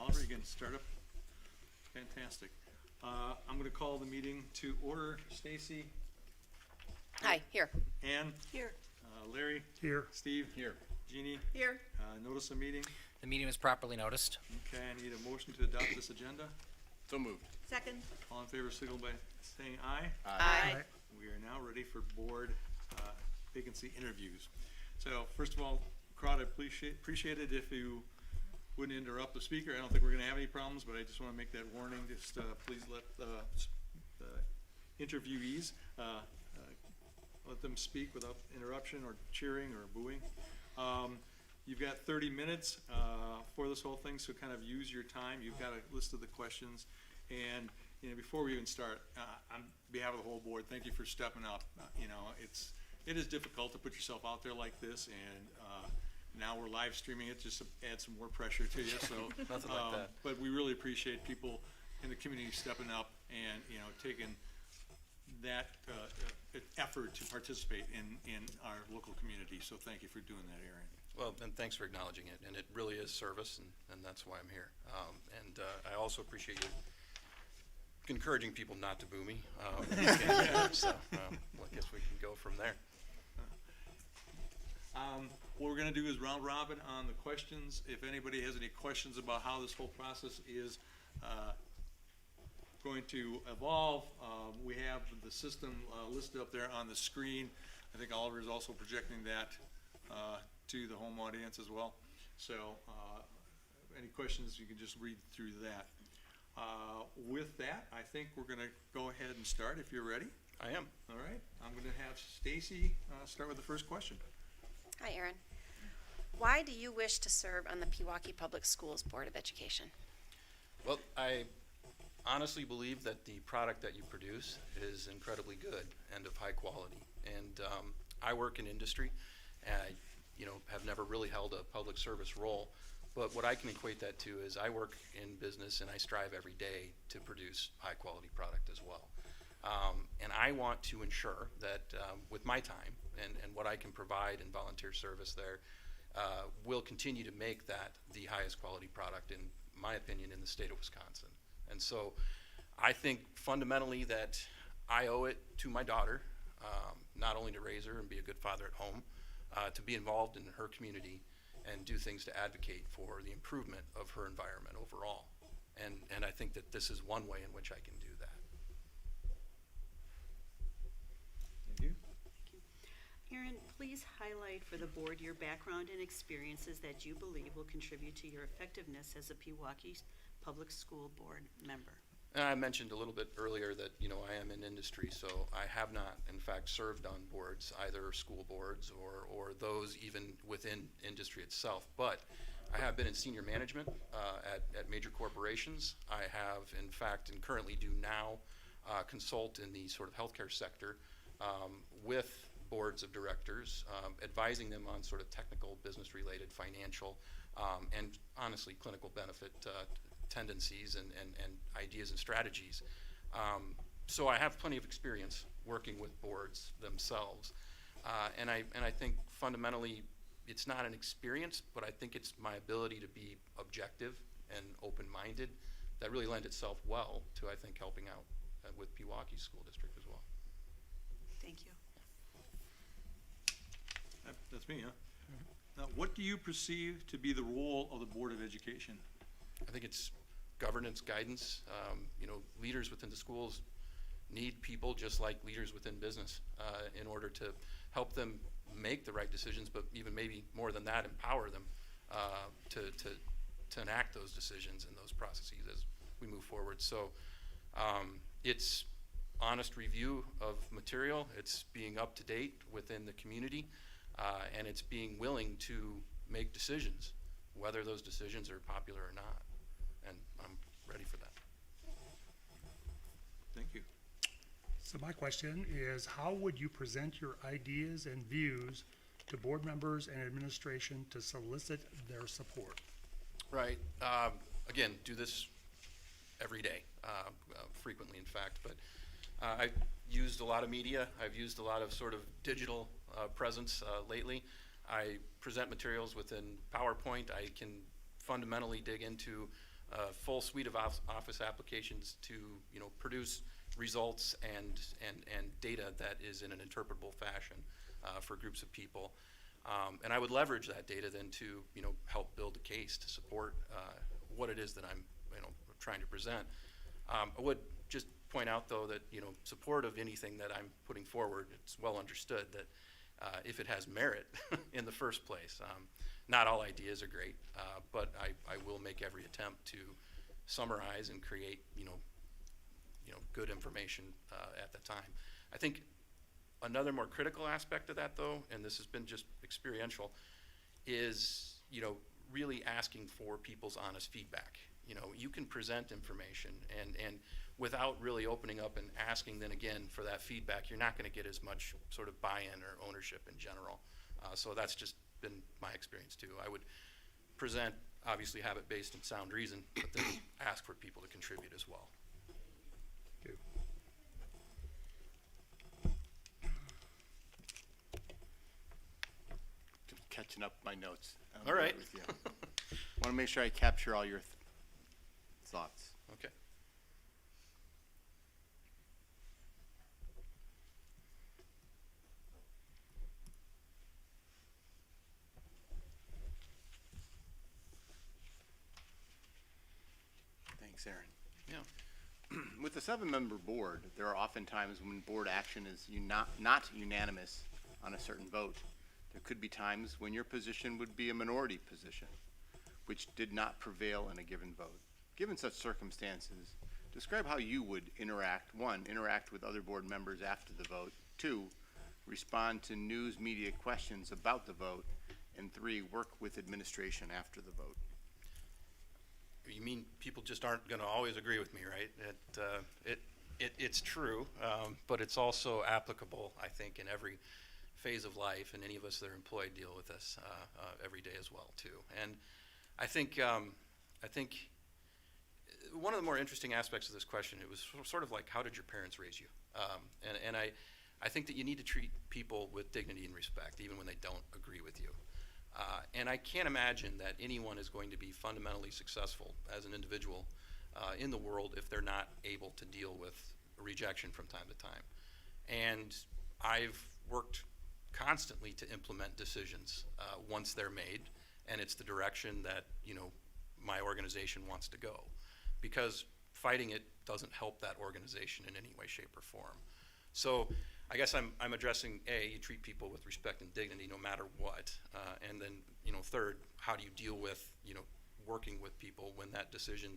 Oliver, you can start up. Fantastic. I'm going to call the meeting to order. Stacy, Hi, here. Ann, Here. Larry, Here. Steve, here, Jeannie. Here. Notice the meeting. The meeting was properly noticed. Okay, I need a motion to adopt this agenda. So moved. Second. All in favor, signal by saying aye. Aye. We are now ready for board vacancy interviews. So first of all, crowd, I appreciate it if you wouldn't interrupt the speaker. I don't think we're going to have any problems, but I just want to make that warning. Just please let the interviewees let them speak without interruption or cheering or booing. You've got 30 minutes for this whole thing, so kind of use your time. You've got a list of the questions, and before we even start, on behalf of the whole board, thank you for stepping up. It is difficult to put yourself out there like this, and now we're live streaming it, just to add some more pressure to you. So Nothing like that. But we really appreciate people in the community stepping up and taking that effort to participate in our local community. So thank you for doing that, Aaron. Well, and thanks for acknowledging it, and it really is service, and that's why I'm here. I also appreciate you encouraging people not to boo me. So I guess we can go from there. What we're going to do is round robin on the questions. If anybody has any questions about how this whole process is going to evolve, we have the system listed up there on the screen. I think Oliver is also projecting that to the home audience as well. So any questions, you can just read through that. With that, I think we're going to go ahead and start if you're ready. I am. All right. I'm going to have Stacy start with the first question. Hi, Aaron. Why do you wish to serve on the Pewaukee Public Schools Board of Education? Well, I honestly believe that the product that you produce is incredibly good and of high quality. And I work in industry, and I have never really held a public service role. But what I can equate that to is I work in business and I strive every day to produce high quality product as well. And I want to ensure that with my time and what I can provide in volunteer service there, will continue to make that the highest quality product, in my opinion, in the state of Wisconsin. And so I think fundamentally that I owe it to my daughter, not only to raise her and be a good father at home, to be involved in her community and do things to advocate for the improvement of her environment overall. And I think that this is one way in which I can do that. Thank you. Aaron, please highlight for the board your background and experiences that you believe will contribute to your effectiveness as a Pewaukee Public School Board member. And I mentioned a little bit earlier that, I am in industry, so I have not, in fact, served on boards, either school boards or those even within industry itself. But I have been in senior management at major corporations. I have, in fact, and currently do now, consult in the sort of healthcare sector with boards of directors, advising them on sort of technical, business-related, financial, and honestly, clinical benefit tendencies and ideas and strategies. So I have plenty of experience working with boards themselves. And I think fundamentally it's not an experience, but I think it's my ability to be objective and open-minded that really lend itself well to, I think, helping out with Pewaukee School District as well. Thank you. That's me, huh? Now, what do you perceive to be the role of the Board of Education? I think it's governance, guidance. Leaders within the schools need people just like leaders within business in order to help them make the right decisions, but even maybe more than that, empower them to enact those decisions and those processes as we move forward. So it's honest review of material, it's being up to date within the community, and it's being willing to make decisions, whether those decisions are popular or not. And I'm ready for that. Thank you. So my question is, how would you present your ideas and views to board members and administration to solicit their support? Right. Again, do this every day, frequently in fact, but I've used a lot of media. I've used a lot of sort of digital presence lately. I present materials within PowerPoint. I can fundamentally dig into a full suite of office applications to, you know, produce results and data that is in an interpretable fashion for groups of people. And I would leverage that data then to, you know, help build a case to support what it is that I'm, you know, trying to present. I would just point out, though, that, you know, support of anything that I'm putting forward, it's well understood that if it has merit in the first place, not all ideas are great, but I will make every attempt to summarize and create, you know, good information at the time. I think another more critical aspect of that, though, and this has been just experiential, is, you know, really asking for people's honest feedback. You know, you can present information and without really opening up and asking then again for that feedback, you're not going to get as much sort of buy-in or ownership in general. So that's just been my experience too. I would present, obviously have it based on sound reason, but then ask for people to contribute as well. Okay. Catching up my notes. All right. With you. Want to make sure I capture all your thoughts. Okay. Thanks, Aaron. Yeah. With the 7-member board, there are often times when board action is not unanimous on a certain vote. There could be times when your position would be a minority position, which did not prevail in a given vote. Given such circumstances, describe how you would interact. 1, interact with other board members after the vote. 2, respond to news media questions about the vote. And 3, work with administration after the vote. You mean people just aren't going to always agree with me, right? It's true, but it's also applicable, I think, in every phase of life, and any of us that are employed deal with this every day as well, too. And I think one of the more interesting aspects of this question, it was sort of like, how did your parents raise you? And I think that you need to treat people with dignity and respect, even when they don't agree with you. And I can't imagine that anyone is going to be fundamentally successful as an individual in the world if they're not able to deal with rejection from time to time. And I've worked constantly to implement decisions once they're made, and it's the direction that, you know, my organization wants to go, because fighting it doesn't help that organization in any way, shape, or form. So I guess I'm addressing, A, you treat people with respect and dignity no matter what, and then, you know, third, how do you deal with, you know, working with people when that decision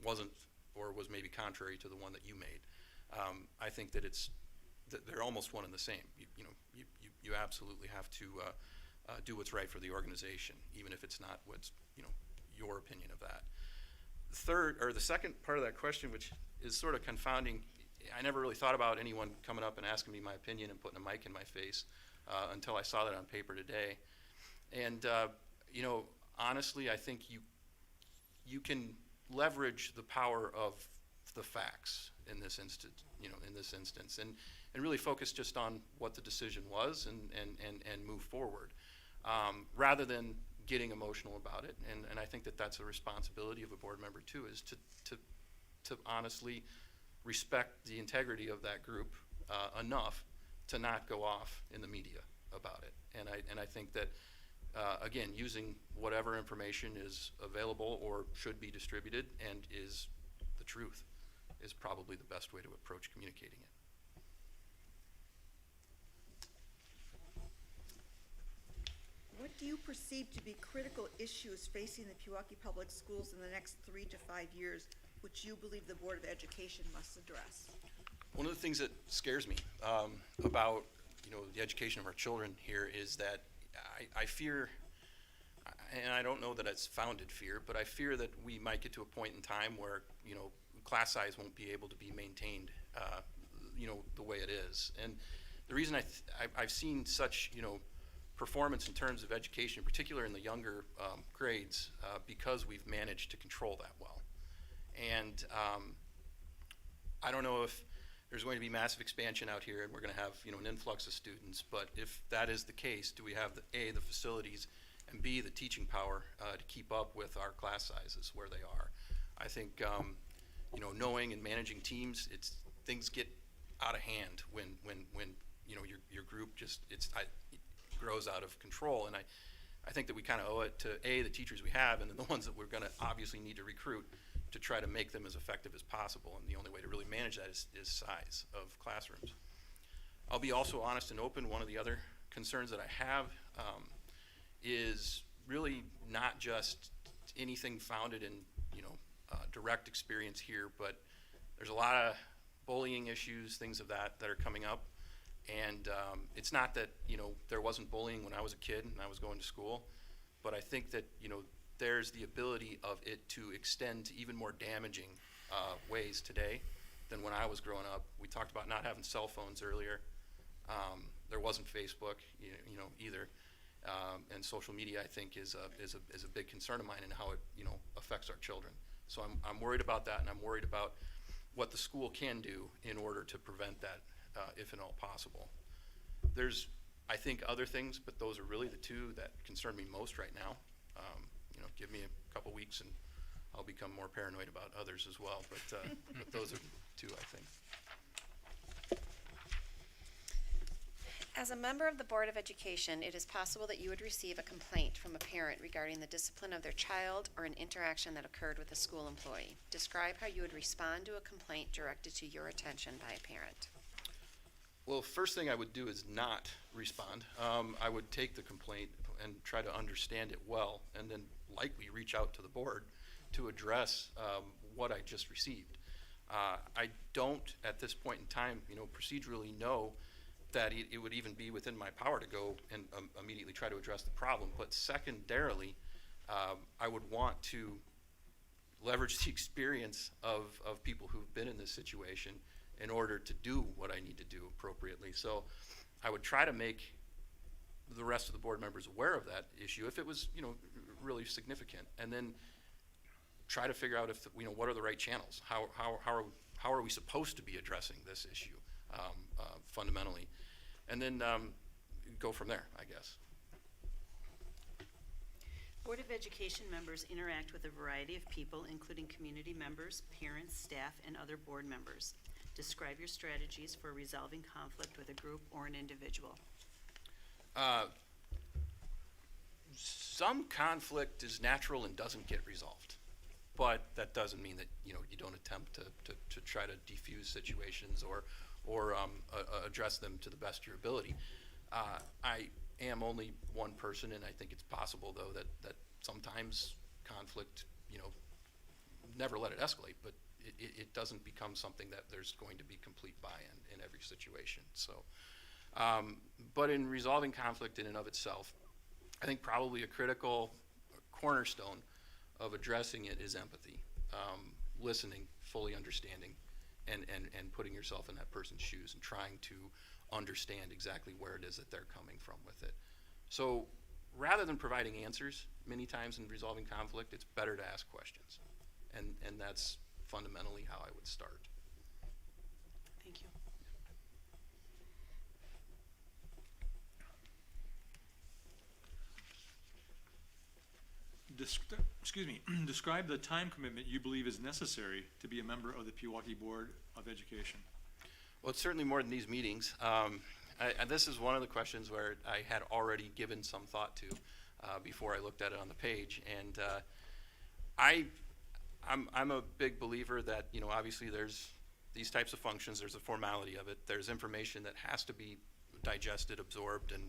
wasn't or was maybe contrary to the one that you made. I think that they're almost one and the same. You absolutely have to do what's right for the organization, even if it's not what's, you know, your opinion of that. The second part of that question, which is sort of confounding, I never really thought about anyone coming up and asking me my opinion and putting a mic in my face until I saw that on paper today. And you know, honestly, I think you can leverage the power of the facts in this instance, and really focus just on what the decision was and move forward, rather than getting emotional about it. And I think that that's a responsibility of a board member too, is to honestly respect the integrity of that group enough to not go off in the media about it. And I think that again, using whatever information is available or should be distributed and is the truth is probably the best way to approach communicating it. What do you perceive to be critical issues facing the Pewaukee Public Schools in the next 3 to 5 years, which you believe the Board of Education must address? One of the things that scares me about, you know, the education of our children here is that I fear, and I don't know that it's founded fear, but I fear that we might get to a point in time where, you know, class size won't be able to be maintained, you know, the way it is. And the reason I've seen such, you know, performance in terms of education, in particular in the younger grades, because we've managed to control that well. And I don't know if there's going to be massive expansion out here and we're going to have, you know, an influx of students, but if that is the case, do we have the facilities, and B, the teaching power to keep up with our class sizes where they are? I think, knowing and managing teams, things get out of hand when your group just, it grows out of control. And I think that we kind of owe it to the teachers we have, and then the ones that we're going to obviously need to recruit to try to make them as effective as possible. And the only way to really manage that is size of classrooms. I'll be also honest and open. One of the other concerns that I have is really not just anything founded in direct experience here, but there's a lot of bullying issues, things of that are coming up. And it's not that there wasn't bullying when I was a kid and I was going to school, but I think that there's the ability of it to extend to even more damaging ways today than when I was growing up. We talked about not having cell phones earlier. There wasn't Facebook, either, and social media I think is a big concern of mine and how it affects our children. So I'm worried about that, and I'm worried about what the school can do in order to prevent that, if at all possible. There's, I think, other things, but those are really the two that concern me most right now. Give me a couple weeks and I'll become more paranoid about others as well, but those are two, I think. As a member of the Board of Education, it is possible that you would receive a complaint from a parent regarding the discipline of their child or an interaction that occurred with a school employee. Describe how you would respond to a complaint directed to your attention by a parent. Well, first thing I would do is not respond. I would take the complaint and try to understand it well, and then likely reach out to the board to address what I just received. I don't, at this point in time, procedurally know that it would even be within my power to go and immediately try to address the problem. But secondarily, I would want to leverage the experience of people who've been in this situation in order to do what I need to do appropriately. So I would try to make the rest of the board members aware of that issue if it was, really significant, and then try to figure out if, what are the right channels? How are we supposed to be addressing this issue fundamentally? And then go from there, I guess. Board of Education members interact with a variety of people, including community members, parents, staff, and other board members. Describe your strategies for resolving conflict with a group or an individual. Some conflict is natural and doesn't get resolved, but that doesn't mean that you don't attempt to try to defuse situations or address them to the best of your ability. I am only one person, and I think it's possible though that sometimes conflict, never let it escalate, but it doesn't become something that there's going to be complete buy-in in every situation. So, but in resolving conflict in and of itself, I think probably a critical cornerstone of addressing it is empathy, listening, fully understanding, and putting yourself in that person's shoes and trying to understand exactly where it is that they're coming from with it. So rather than providing answers, many times in resolving conflict, it's better to ask questions. And that's fundamentally how I would start. Thank you. Describe the time commitment you believe is necessary to be a member of the Pewaukee Board of Education. Well, it's certainly more than these meetings. This is one of the questions where I had already given some thought to before I looked at it on the page. And I'm a big believer that, obviously there's these types of functions, there's a formality of it. There's information that has to be digested, absorbed, and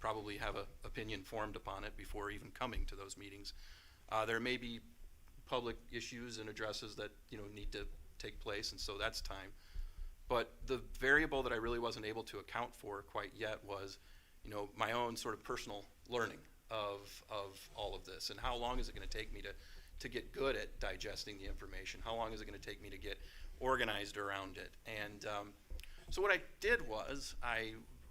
probably have an opinion formed upon it before even coming to those meetings. There may be public issues and addresses that, need to take place, and so that's time. But the variable that I really wasn't able to account for quite yet was, my own sort of personal learning of all of this, and how long is it going to take me to get good at digesting the information? How long is it going to take me to get organized around it? And so what I did was,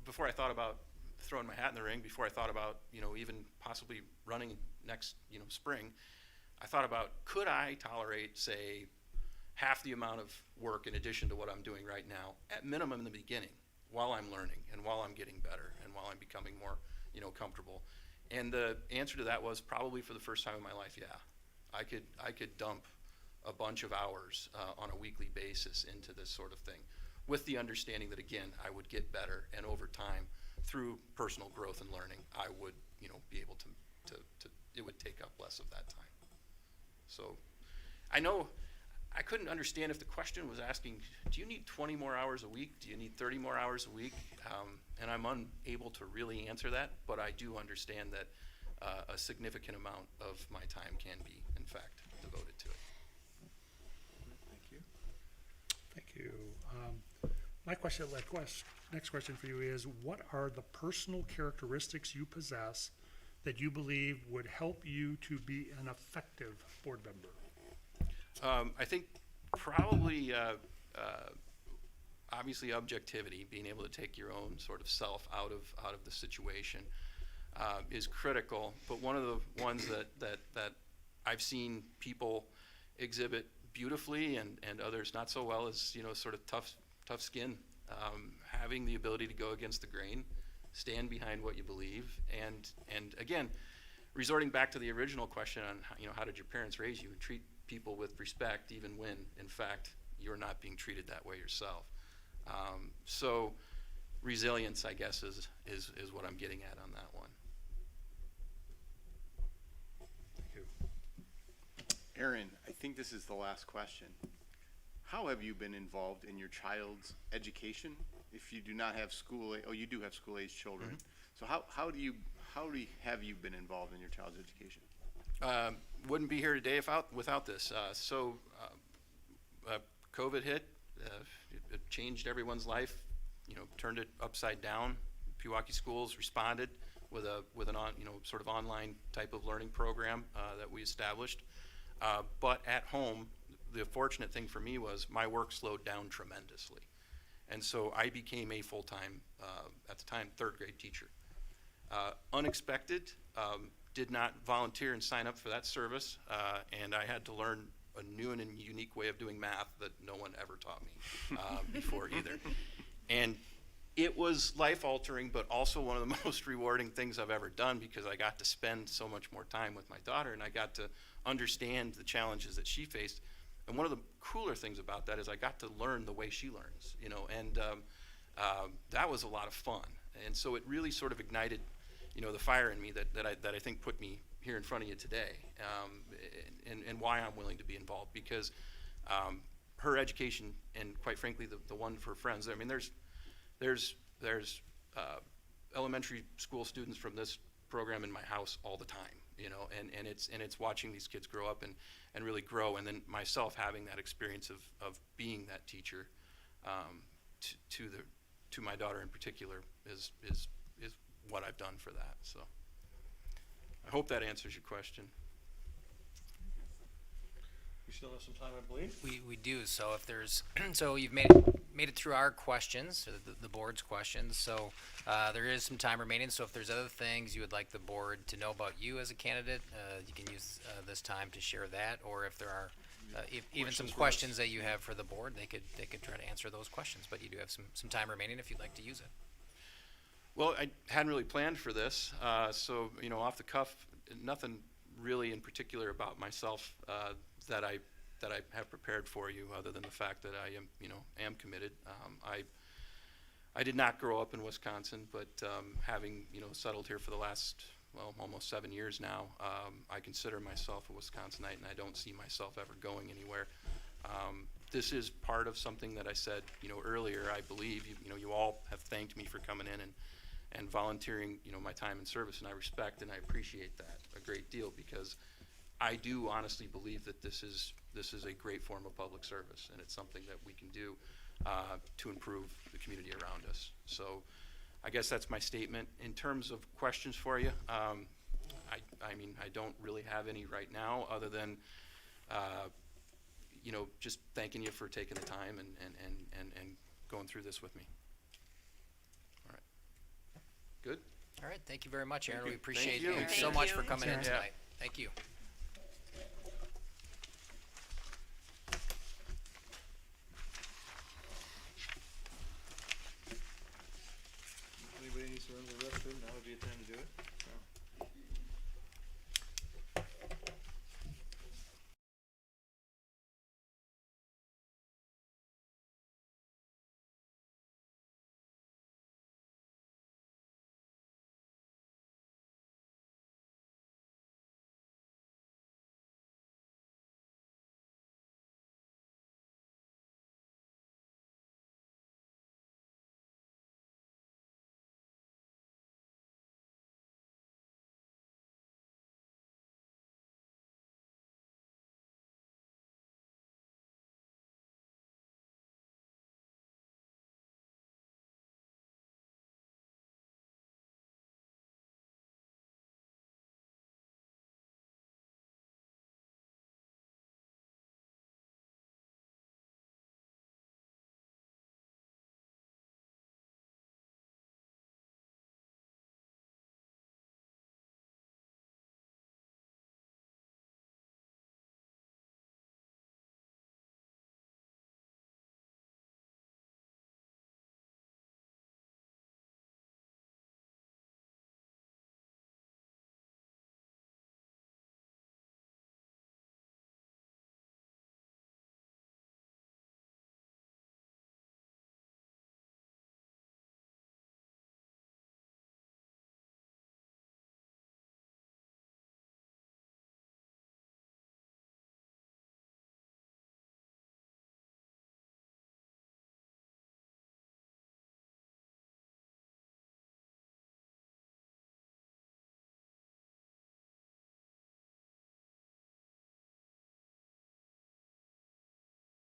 before I thought about throwing my hat in the ring, before I thought about even possibly running next spring, I thought about, could I tolerate, say, half the amount of work in addition to what I'm doing right now, at minimum in the beginning, while I'm learning and while I'm getting better and while I'm becoming more comfortable? And the answer to that was probably for the first time in my life, yeah. I could dump a bunch of hours on a weekly basis into this sort of thing, with the understanding that, again, I would get better, and over time, through personal growth and learning, I would, be able to it would take up less of that time. So I know I couldn't understand if the question was asking, do you need 20 more hours a week? Do you need 30 more hours a week? And I'm unable to really answer that, but I do understand that a significant amount of my time can be, in fact, devoted to it. Thank you. Thank you. My question, next question for you is, what are the personal characteristics you possess that you believe would help you to be an effective board member? I think probably, obviously, objectivity, being able to take your own sort of self out of the situation, is critical. But one of the ones that I've seen people exhibit beautifully and others not so well is, sort of tough skin, having the ability to go against the grain, stand behind what you believe, and again, resorting back to the original question on, how did your parents raise you? Treat people with respect, even when, in fact, you're not being treated that way yourself. So resilience, I guess, is what I'm getting at on that one. Thank you. Aaron, I think this is the last question. How have you been involved in your child's education? If you do not have you do have school-age children. So how have you been involved in your child's education? Wouldn't be here today without this. COVID hit. It changed everyone's life. Turned it upside down. Pewaukee schools responded with an sort of online type of learning program that we established. But at home, the fortunate thing for me was my work slowed down tremendously, and so I became a full-time, at the time, third grade teacher. Unexpected. Did not volunteer and sign up for that service, and I had to learn a new and unique way of doing math that no one ever taught me before either. And it was life-altering, but also one of the most rewarding things I've ever done, because I got to spend so much more time with my daughter, and I got to understand the challenges that she faced. And one of the cooler things about that is I got to learn the way she learns, and that was a lot of fun. And so it really sort of ignited the fire in me that I think put me here in front of you today, and why I'm willing to be involved, because her education, and quite frankly the one for friends, I mean, there's elementary school students from this program in my house all the time, and it's watching these kids grow up and really grow, and then myself having that experience of being that teacher to my daughter in particular is what I've done for that. So I hope that answers your question. We still have some time, I believe. We do. So if there's so you've made it through our questions, the board's questions. So there is some time remaining. So if there's other things you would like the board to know about you as a candidate, you can use this time to share that. Or if there are even some questions that you have for the board, they could try to answer those questions. But you do have some time remaining if you'd like to use it. Well, I hadn't really planned for this, so off the cuff, nothing really in particular about myself that I have prepared for you, other than the fact that I am committed. I did not grow up in Wisconsin, but having settled here for the last almost 7 years now, I consider myself a Wisconsinite, and I don't see myself ever going anywhere. This is part of something that I said earlier. I believe you all have thanked me for coming in and volunteering my time and service, and I respect and I appreciate that a great deal, because I do honestly believe that this is a great form of public service, and it's something that we can do to improve the community around us. So I guess that's my statement. In terms of questions for you, I mean, I don't really have any right now, other than just thanking you for taking the time and going through this with me. All right. Good? All right. Thank you very much, Aaron. Thank We you. appreciate Thank you. you so Thank much you. for coming in Thanks, tonight. Thank you. Anybody needs to run to the restroom, now would be a time to do it.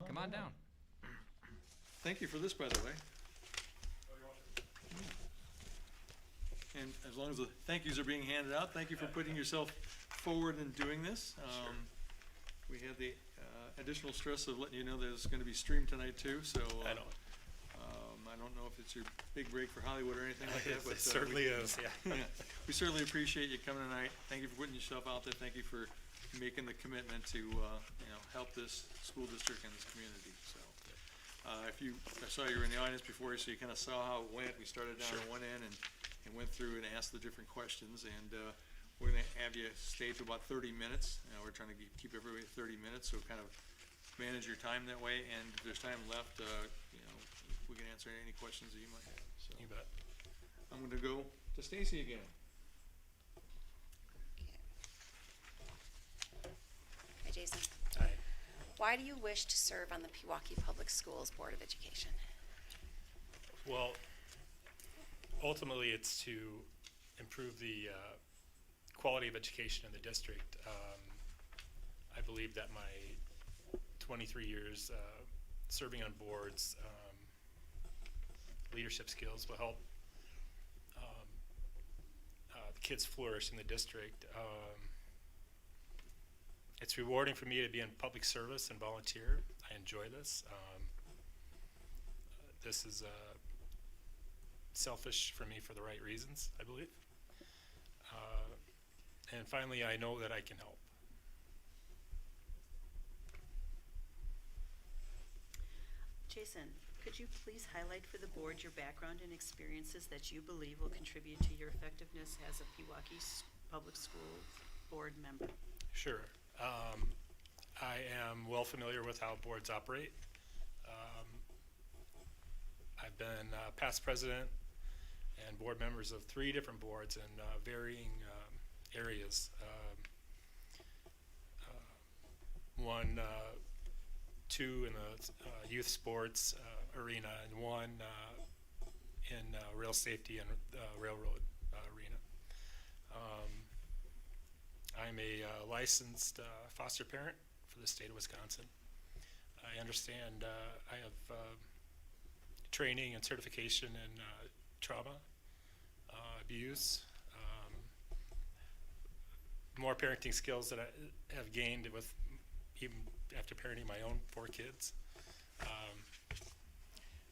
Come on down. Thank you for this, by the way. And as long as the thank yous are being handed out, thank you for putting yourself forward in doing this. We had the additional stress of letting you know that it's gonna be streamed tonight too, so. I know. I don't know if it's your big break for Hollywood or anything like that, but. It certainly is, yeah. Yeah, we certainly appreciate you coming tonight. Thank you for putting yourself out there. Thank you for making the commitment to, help this school district and this community, so. I saw you were in the audience before, so you kinda saw how it went. We started down on one end and went through and asked the different questions, and, we're gonna have you stay to about 30 minutes. We're trying to keep everybody at 30 minutes, so kind of manage your time that way, and if there's time left, we can answer any questions that you might have, so. You bet. I'm gonna go to Stacy again. Hi, Jason. Hi. Why do you wish to serve on the Pewaukee Public Schools Board of Education? Well, ultimately, it's to improve the quality of education in the district. I believe that my 23 years serving on boards, leadership skills will help the kids flourish in the district. It's rewarding for me to be in public service and volunteer. I enjoy this. This is selfish for me for the right reasons, I believe. And finally, I know that I can help. Jason, could you please highlight for the board your background and experiences that you believe will contribute to your effectiveness as a Pewaukee Public School Board member? Sure. I am well familiar with how boards operate. I've been past president and board members of 3 different boards in varying areas. Two in the youth sports arena, and one in rail safety and railroad arena. I'm a licensed foster parent for the state of Wisconsin. I understand I have training and certification in trauma, abuse, more parenting skills that I have gained with even after parenting my own 4 kids.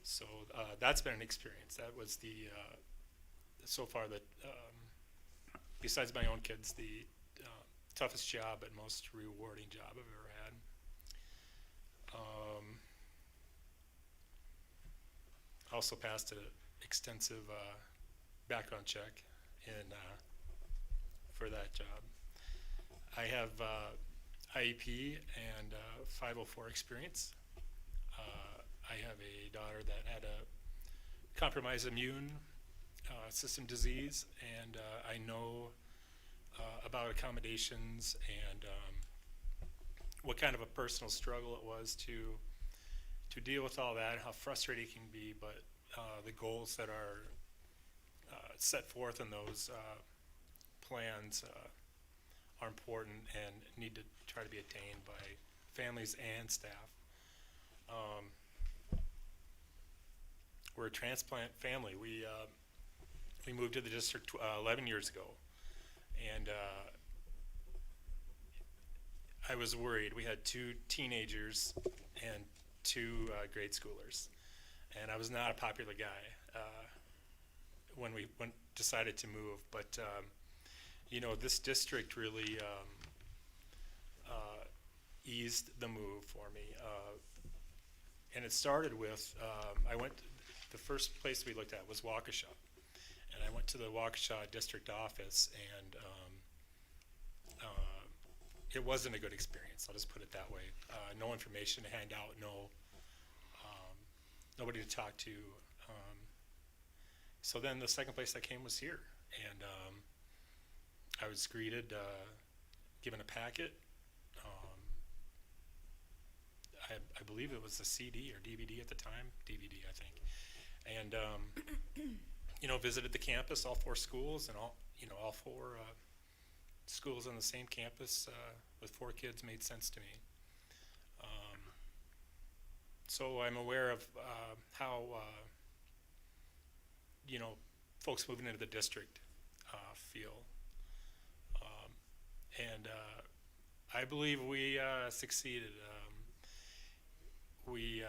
So that's been an experience. That was the, so far that, besides my own kids, the toughest job but most rewarding job I've ever had. Also passed an extensive background check for that job. I have IEP and 504 experience. I have a daughter that had a compromised immune system disease, and I know about accommodations and what kind of a personal struggle it was to deal with all that, how frustrating it can be, but the goals that are set forth in those plans are important and need to try to be attained by families and staff. We're a transplant family. We moved to the district 11 years ago, and I was worried. We had 2 teenagers and 2 grade schoolers, and I was not a popular guy when we decided to move. But this district really eased the move for me, and it started with the first place we looked at was Waukesha, and I went to the Waukesha district office, and it wasn't a good experience. I'll just put it that way. No information to hand out, nobody to talk to. So then the second place I came was here, and I was greeted, given a packet. I believe it was a CD or DVD at the time, DVD I think, and visited the campus, all 4 schools, and all 4 schools on the same campus with 4 kids made sense to me. So I'm aware of how, folks moving into the district feel. And I believe we succeeded. When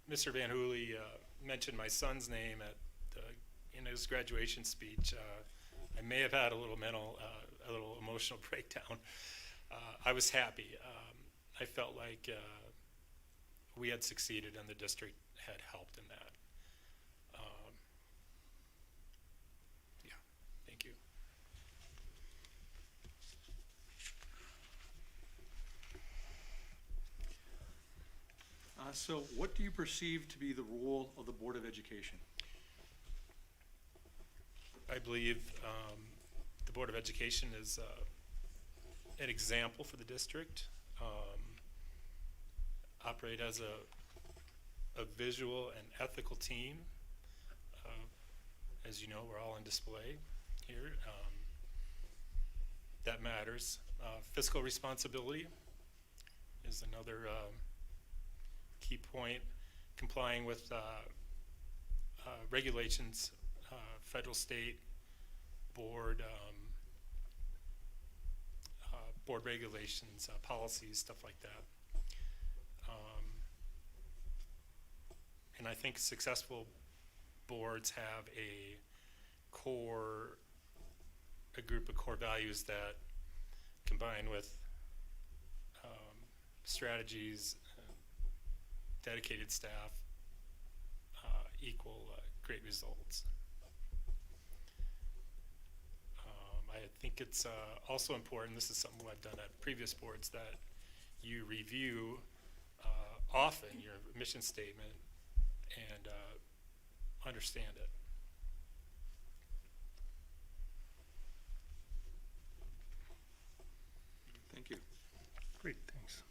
Mr. Van Hooley mentioned my son's name in his graduation speech, I may have had a little emotional breakdown. I was happy. I felt like we had succeeded and the district had helped in that. Yeah, thank you. So what do you perceive to be the role of the Board of Education? I believe the Board of Education is an example for the district. Operate as a visual and ethical team. As you know, we're all on display here. That matters. Fiscal responsibility is another key point. Complying with regulations, federal, state, board regulations, policies, stuff like that. And I think successful boards have a group of core values that combine with strategies, dedicated staff, equal great results. I think it's also important, this is something I've done at previous boards, that you review often your mission statement and understand it. Thank you. Great, thanks.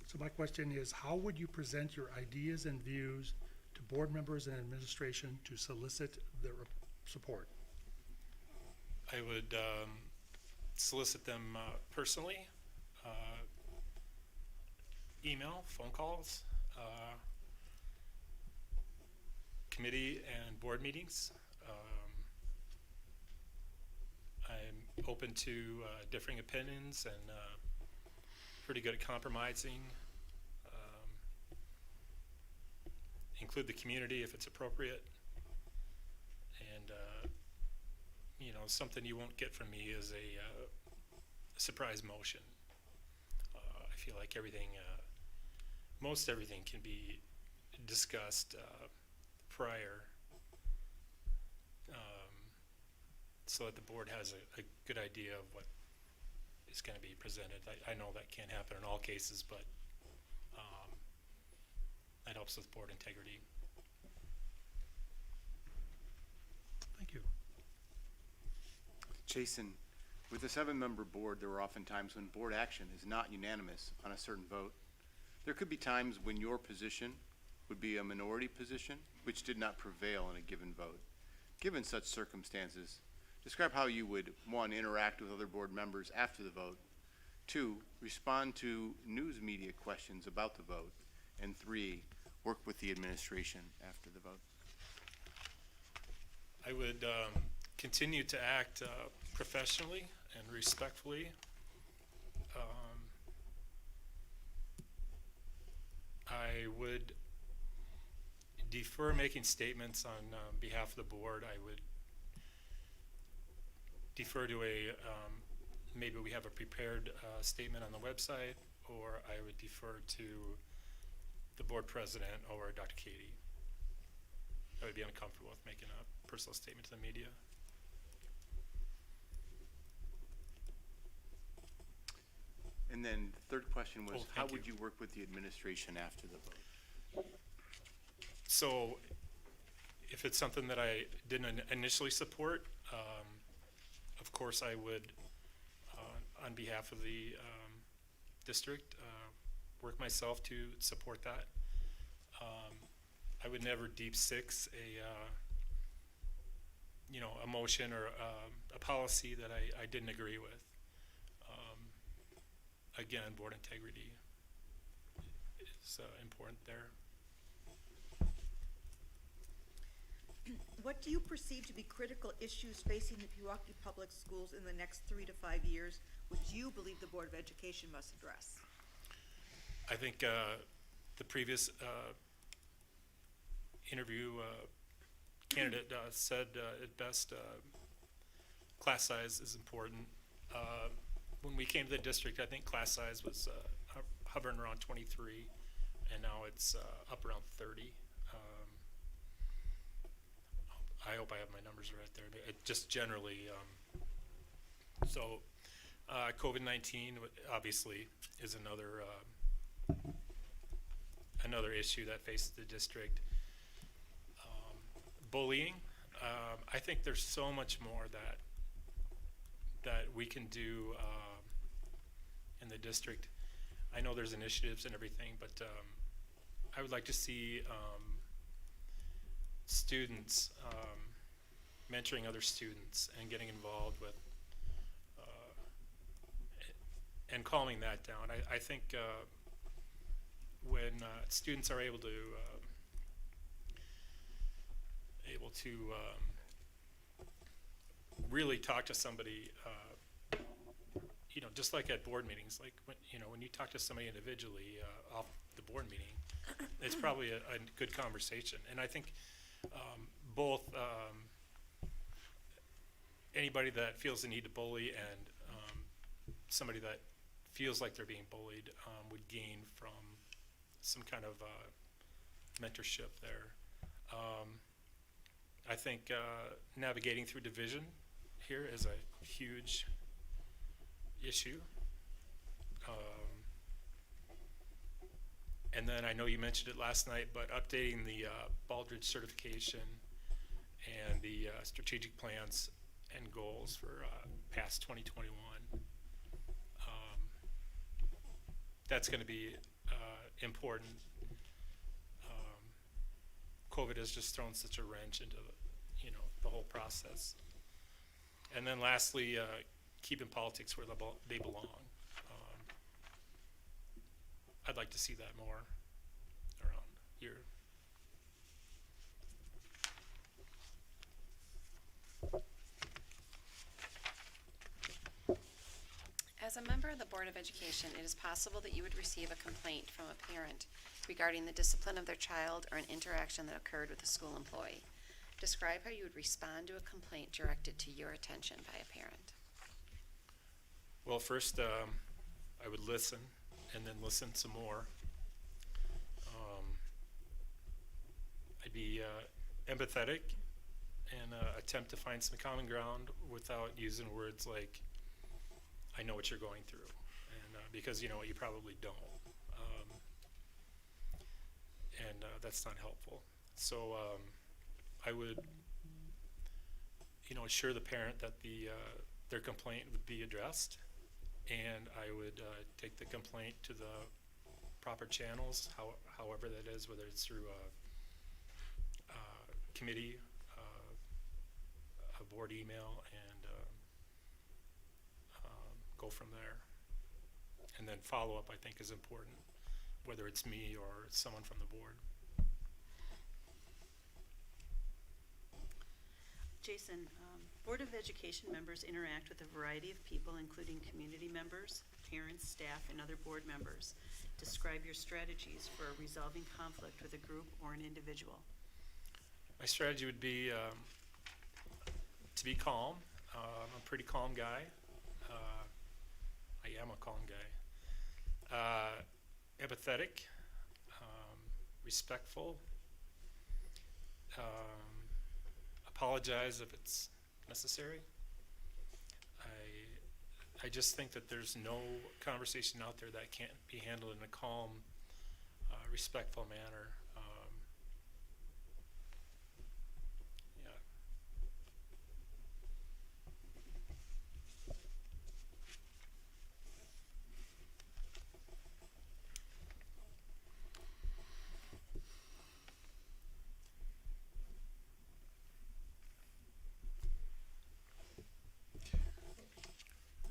So my question is, how would you present your ideas and views to board members and administration to solicit their support? I would solicit them personally, email, phone calls, committee and board meetings. I'm open to differing opinions and pretty good at compromising. Include the community if it's appropriate. And something you won't get from me is a surprise motion. I feel like most everything can be discussed prior, so that the board has a good idea of what is going to be presented. I know that can't happen in all cases, but that helps with board integrity. Thank you. Jason, with a 7-member board, there are often times when board action is not unanimous on a certain vote. There could be times when your position would be a minority position, which did not prevail in a given vote. Given such circumstances, describe how you would, 1, interact with other board members after the vote, 2, respond to news media questions about the vote, and 3, work with the administration after the vote. I would continue to act professionally and respectfully. I would defer making statements on behalf of the board. I would defer to maybe we have a prepared statement on the website, or I would defer to the board president or Dr. Katie. I would be uncomfortable with making a personal statement to the media. And then the third question was, Oh, how thank would you. you work with the administration after the vote? So if it's something that I didn't initially support, of course I would, on behalf of the district, work myself to support that. I would never deep six a motion or a policy that I didn't agree with. Again, board integrity is important there. What do you perceive to be critical issues facing the Pewaukee Public Schools in the next 3 to 5 years, which you believe the Board of Education must address? I think the previous interview candidate said it best, class size is important. When we came to the district, I think class size was hovering around 23, and now it's up around 30. I hope I have my numbers right there. It just generally, COVID-19 obviously is another issue that faces the district. Bullying, I think there's so much more that we can do in the district. I know there's initiatives and everything, but I would like to see students mentoring other students and getting involved with and calming that down. I think when students are able to really talk to somebody, you know, just like at board meetings, like when you talk to somebody individually off the board meeting, it's probably a good conversation. And I think both anybody that feels the need to bully and somebody that feels like they're being bullied would gain from some kind of mentorship there. I think navigating through division here is a huge issue. And then I know you mentioned it last night, but updating the Baldridge certification and the strategic plans and goals for past 2021. That's going to be important. COVID has just thrown such a wrench into the whole process. And then lastly, keeping politics where they belong. I'd like to see that more around here. As a member of the Board of Education, it is possible that you would receive a complaint from a parent regarding the discipline of their child or an interaction that occurred with a school employee. Describe how you would respond to a complaint directed to your attention by a parent. Well, first, I would listen, and then listen some more. I'd be empathetic and attempt to find some common ground without using words like, I know what you're going through, and because you probably don't. That's not helpful. So I would, assure the parent that their complaint would be addressed, and I would take the complaint to the proper channels, however that is, whether it's through a committee, a board email, and go from there. And then follow-up, I think, is important, whether it's me or someone from the board. Jason, Board of Education members interact with a variety of people, including community members, parents, staff, and other board members. Describe your strategies for resolving conflict with a group or an individual. My strategy would be to be calm. I'm a pretty calm guy. I am a calm guy. Empathetic, respectful, apologize if it's necessary. I just think that there's no conversation out there that can't be handled in a calm, respectful manner. Yeah.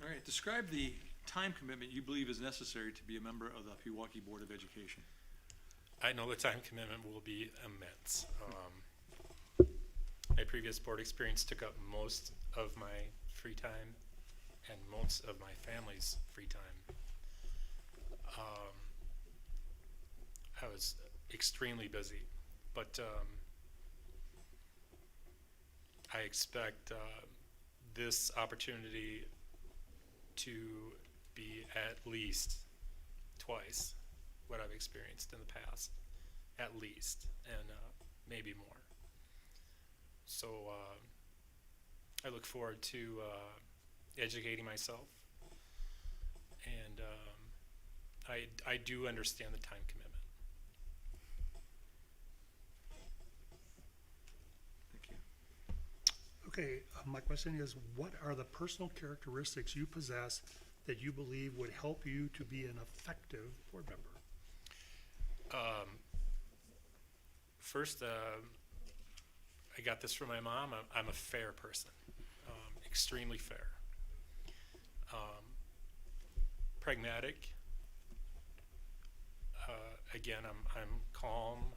All right, describe the time commitment you believe is necessary to be a member of the Pewaukee Board of Education. I know the time commitment will be immense. My previous board experience took up most of my free time and most of my family's free time. I was extremely busy, but I expect this opportunity to be at least twice what I've experienced in the past, at least, and maybe more. So I look forward to educating myself, and I do understand the time commitment. Thank you. Okay, my question is, what are the personal characteristics you possess that you believe would help you to be an effective board member? First, I got this from my mom. I'm a fair person, extremely fair. Pragmatic. Again, I'm calm.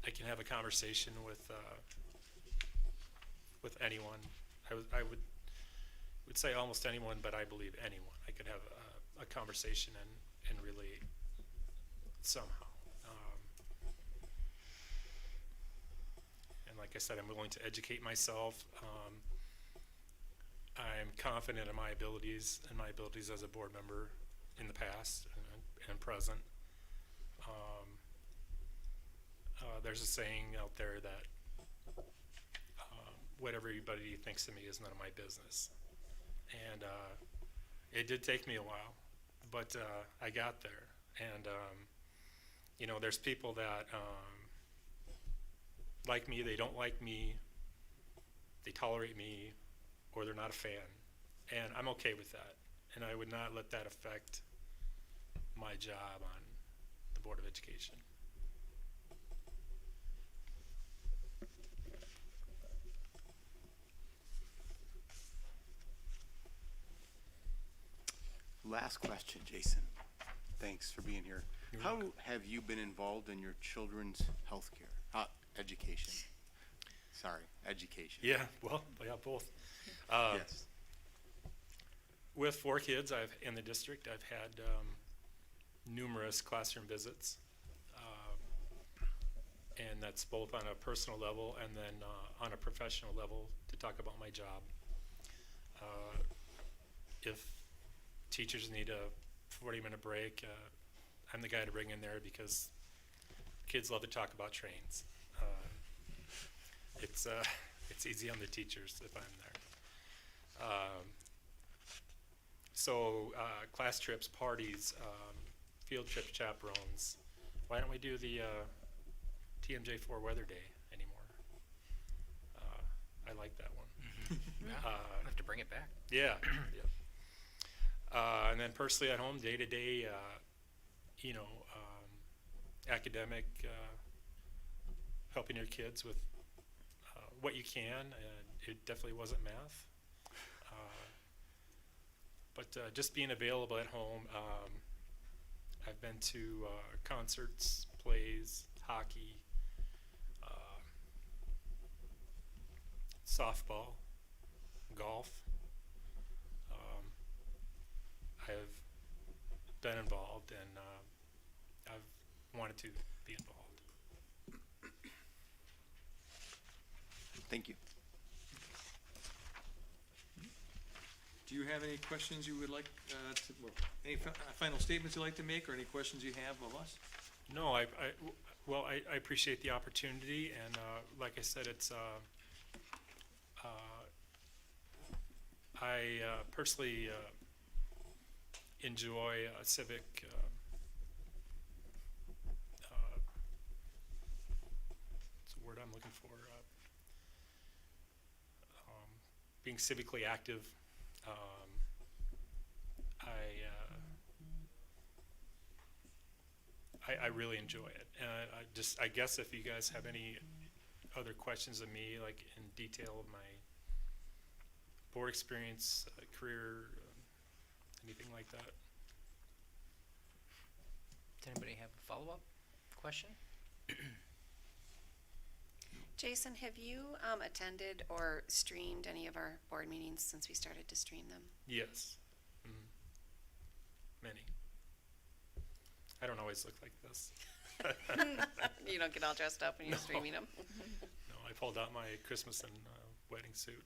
I can have a conversation with anyone. I would say almost anyone, but I believe anyone. I could have a conversation and relate somehow. And like I said, I'm willing to educate myself. I'm confident in my abilities and my abilities as a board member in the past and present. There's a saying out there that what everybody thinks of me is none of my business. And it did take me a while, but I got there. And you know, there's people that like me, they don't like me, they tolerate me, or they're not a fan. And I'm okay with that. And I would not let that affect my job on the Board of Education. Last question, Jason. Thanks for being here. You're How welcome. have you been involved in your children's health care? Education. Sorry, education. Yeah, well, yeah, both. Yes. With 4 kids in the district, I've had numerous classroom visits. And that's both on a personal level and then on a professional level to talk about my job. If teachers need a 40-minute break, I'm the guy to bring in there because kids love to talk about trains. It's easy on the teachers if I'm there. So class trips, parties, field trip chaperones. Why don't we do the TMJ4 Weather Day anymore? I like that one. I'll have to bring it back. Yeah. Yeah. And then personally at home, day to day, you know, academic, helping your kids with what you can. It definitely wasn't math. But just being available at home. I've been to concerts, plays, hockey, softball, golf. I've been involved and I've wanted to be involved. Thank you. Do you have any questions you would like any final statements you'd like to make, or any questions you have of us? No, I appreciate the opportunity, and like I said, it's I personally enjoy civic what's the word I'm looking for? Being civically active. I really enjoy it, and I guess if you guys have any other questions of me, like in detail of my board experience, career, anything like that. Does anybody have a follow-up question? Jason, have you attended or streamed any of our board meetings since we started to stream them? Yes. Many. I don't always look like this. You don't get all dressed up when you're No. streaming them? No, I pulled out my Christmas and wedding suit.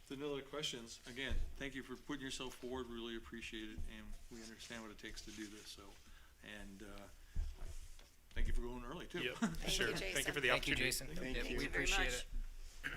If there are no other questions, again, thank you for putting yourself forward, really appreciate it, and we understand what it takes to do this, so, and, thank you for going early, too. Yep, Thank sure. you, Thank you Jason. for the Thank you, opportunity. Jason. Thank Yep, you. we Thank you very appreciate much. it.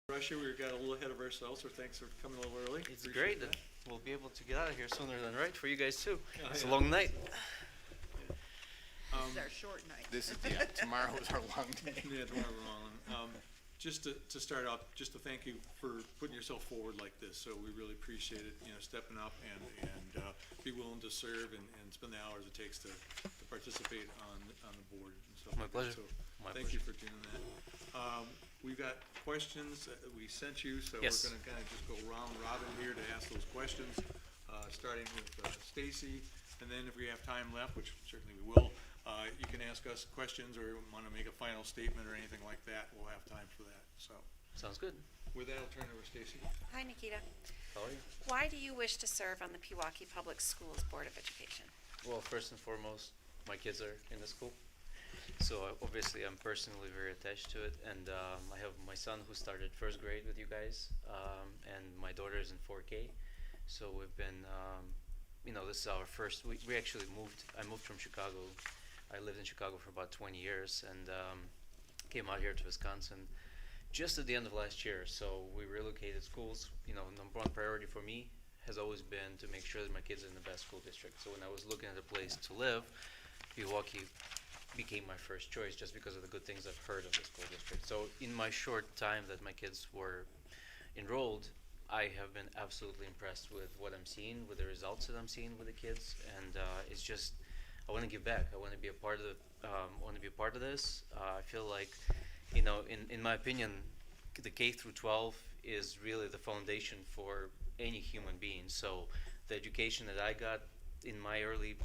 Russia, we got a little ahead of ourselves, so thanks for coming a little early. It's Appreciate great that. that we'll be able to get out of here sooner than right for you guys too. It's yeah. a long night. This is our short night. This is, yeah, tomorrow is our long day. Yeah, tomorrow we're on. Just to start out, just to thank you for putting yourself forward like this, so we really appreciate it, stepping up and be willing to serve and spend the hours it takes to participate on the board and stuff My like that. pleasure. So, My thank you for doing that. We've got questions that we sent you, so Yes. we're gonna kinda just go round robin here to ask those questions, starting with Stacy, and then if we have time left, which certainly we will, you can ask us questions or want to make a final statement or anything like that, we'll have time for that. So Sounds good. with that, I'll turn it over to Stacy. Hi, Nikita. How are you? Why do you wish to serve on the Pewaukee Public Schools Board of Education? Well, first and foremost, my kids are in the school. So obviously I'm personally very attached to it, and I have my son who started first grade with you guys, and my daughter is in 4K. So we've been, this is our first, we actually I moved from Chicago. I lived in Chicago for about 20 years and came out here to Wisconsin just at the end of last year. So we relocated schools. Number one priority for me has always been to make sure that my kids are in the best school district. So when I was looking at a place to live, Pewaukee became my first choice just because of the good things I've heard of the school district. So in my short time that my kids were enrolled, I have been absolutely impressed with what I'm seeing, with the results that I'm seeing with the kids, and it's just, I want to give back. I want to be a part of this. I feel like, in my opinion, the K through 12 is really the foundation for any human being. So the education that I got in my early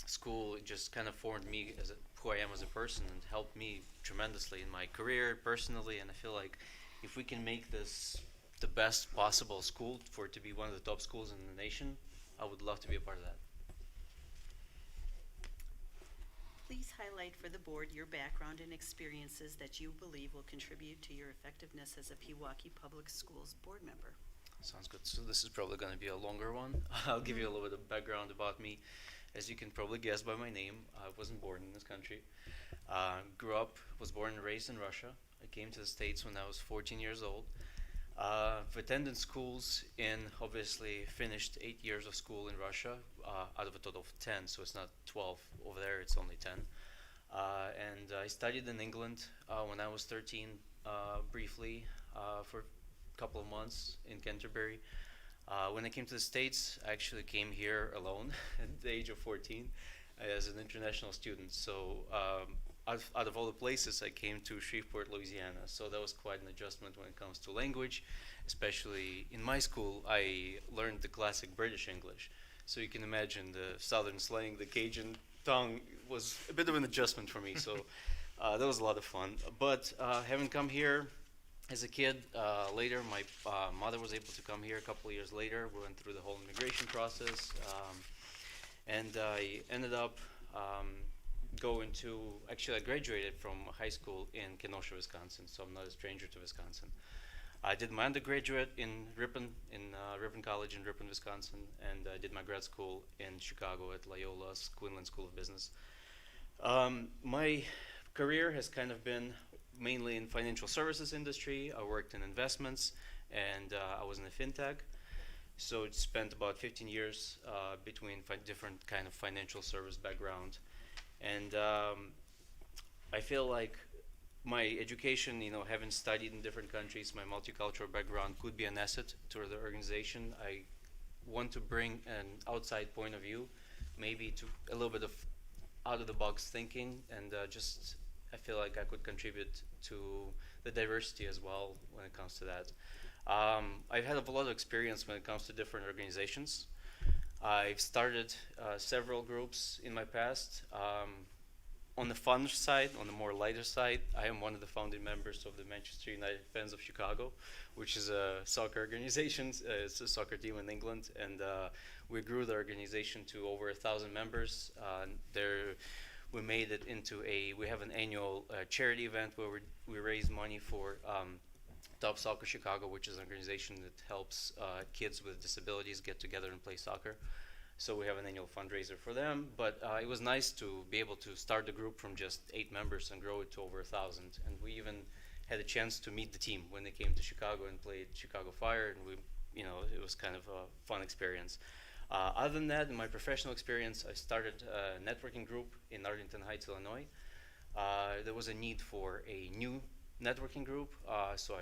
school, it just kind of formed me as who I am as a person and helped me tremendously in my career, personally. And I feel like if we can make this the best possible school for it to be one of the top schools in the nation, I would love to be a part of that. Please highlight for the board your background and experiences that you believe will contribute to your effectiveness as a Pewaukee Public Schools board member. Sounds good. So this is probably going to be a longer one. I'll give you a little bit of background about me. As you can probably guess by my name, I wasn't born in this country. Was born and raised in Russia. I came to the States when I was 14 years old. Attended schools obviously finished 8 years of school in Russia out of a total of 10, so it's not 12 over there, it's only 10. And I studied in England when I was 13 briefly for a couple of months in Canterbury. When I came to the States, I actually came here alone at the age of 14 as an international student. So out of all the places, I came to Shreveport, Louisiana. So that was quite an adjustment when it comes to language, especially in my school. I learned the classic British English. So you can imagine the southern slang, the Cajun tongue was a bit of an adjustment for me. So that was a lot of fun. But having come here as a kid, later my mother was able to come here a couple of years later. We went through the whole immigration process. And I ended up I graduated from high school in Kenosha, Wisconsin, so I'm not a stranger to Wisconsin. I did my undergraduate in Ripon College in Ripon, Wisconsin, and I did my grad school in Chicago at Loyola's Quinlan School of Business. My career has kind of been mainly in financial services industry. I worked in investments, and I was in a fintech. So it spent about 15 years between different kind of financial service background. And I feel like my education, having studied in different countries, my multicultural background could be an asset to the organization. I want to bring an outside point of view, maybe to a little bit of out-of-the-box thinking, and I feel like I could contribute to the diversity as well when it comes to that. I've had a lot of experience when it comes to different organizations. I've started several groups in my past. On the fun side, on the more lighter side, I am one of the founding members of the Manchester United Fans of Chicago, which is a soccer organization. It's a soccer team in England, and we grew the organization to over 1,000 members. We made it into we have an annual charity event where we raise money for Top Soccer Chicago, which is an organization that helps kids with disabilities get together and play soccer. So we have an annual fundraiser for them, but it was nice to be able to start the group from just 8 members and grow it to over 1,000. And we even had a chance to meet the team when they came to Chicago and played Chicago Fire, and it was kind of a fun experience. Other than that, in my professional experience, I started a networking group in Arlington Heights, Illinois. There was a need for a new networking group, so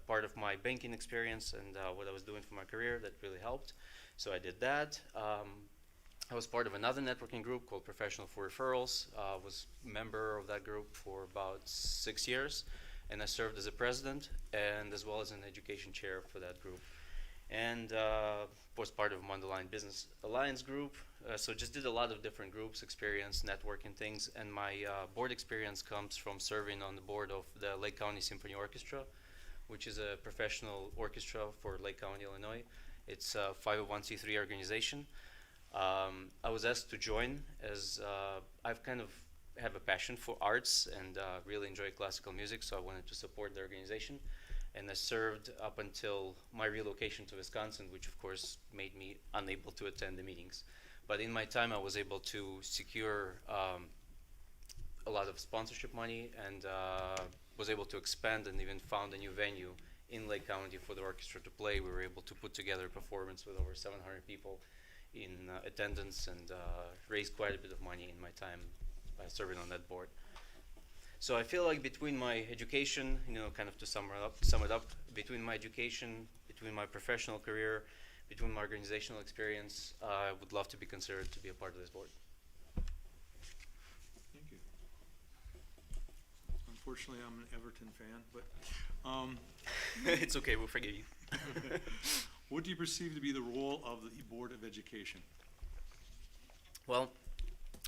part of my banking experience and what I was doing for my career, that really helped. So I did that. I was part of another networking group called Professional for Referrals. Was a member of that group for about 6 years, and I served as a president and as well as an education chair for that group. And was part of Mundelein Business Alliance group. So just did a lot of different groups, experience, networking things, and my board experience comes from serving on the board of the Lake County Symphony Orchestra, which is a professional orchestra for Lake County, Illinois. It's a 501c3 organization. I was asked to join as I've kind of have a passion for arts and really enjoy classical music, so I wanted to support the organization. And I served up until my relocation to Wisconsin, which of course made me unable to attend the meetings. But in my time, I was able to secure a lot of sponsorship money and was able to expand and even found a new venue in Lake County for the orchestra to play. We were able to put together a performance with over 700 people in attendance and raise quite a bit of money in my time serving on that board. So I feel like between my education, kind of to sum it up, between my education, between my professional career, between my organizational experience, I would love to be considered to be a part of this board. Thank you. Unfortunately, I'm an Everton fan, but It's okay, we'll forgive you. what do you perceive to be the role of the Board of Education? Well,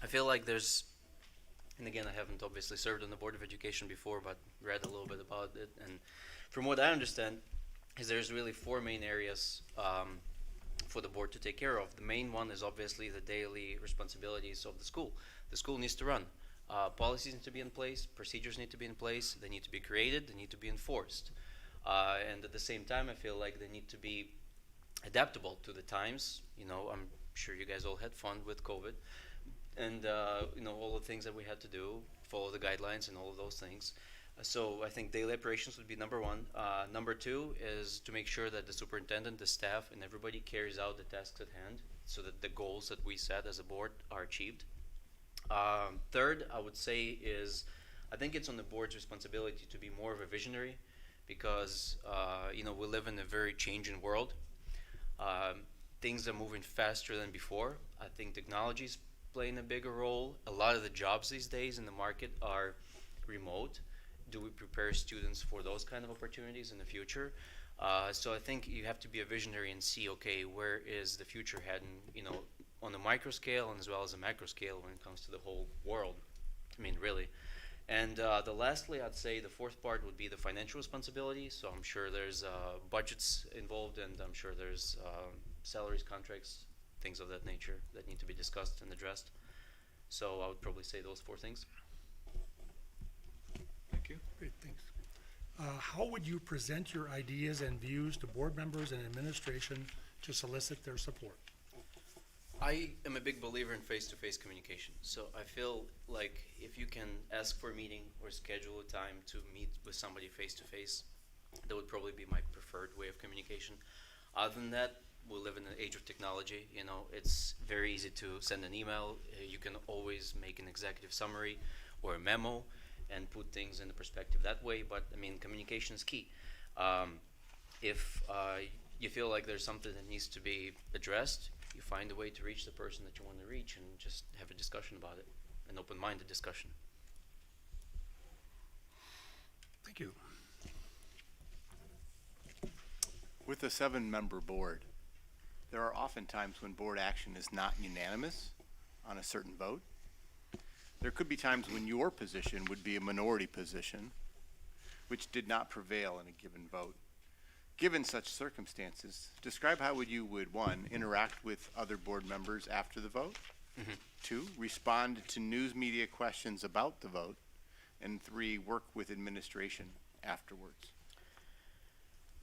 I feel like there's, and again, I haven't obviously served on the Board of Education before, but read a little bit about it. And from what I understand, is there's really 4 main areas for the board to take care of. The main one is obviously the daily responsibilities of the school. The school needs to run. Policies need to be in place, procedures need to be in place, they need to be created, they need to be enforced. And at the same time, I feel like they need to be adaptable to the times. I'm sure you guys all had fun with COVID. And all the things that we had to do, follow the guidelines and all of those things. So I think daily operations would be number 1. Number 2 is to make sure that the superintendent, the staff, and everybody carries out the tasks at hand so that the goals that we set as a board are achieved. Third, I would say is, I think it's on the board's responsibility to be more of a visionary because, we live in a very changing world. Things are moving faster than before. I think technology is playing a bigger role. A lot of the jobs these days in the market are remote. Do we prepare students for those kind of opportunities in the future? So I think you have to be a visionary and see, okay, where is the future heading, on a micro scale and as well as a macro scale when it comes to the whole world. Really. And lastly, I'd say the 4th part would be the financial responsibility. So I'm sure there's budgets involved, and I'm sure there's salaries, contracts, things of that nature that need to be discussed and addressed. So I would probably say those 4 things. Thank you. Great, thanks. How would you present your ideas and views to board members and administration to solicit their support? I am a big believer in face-to-face communication. So I feel like if you can ask for a meeting or schedule a time to meet with somebody face-to-face, that would probably be my preferred way of communication. Other than that, we live in an age of technology. It's very easy to send an email. You can always make an executive summary or a memo and put things into perspective that way. But communication is key. If you feel like there's something that needs to be addressed, you find a way to reach the person that you want to reach and just have a discussion about it, an open-minded discussion. Thank you. With a 7-member board, there are often times when board action is not unanimous on a certain vote. There could be times when your position would be a minority position, which did not prevail in a given vote. Given such circumstances, describe how you would, 1, interact with other board members after the vote, 2, respond to news media questions about the vote, and 3, work with administration afterwards.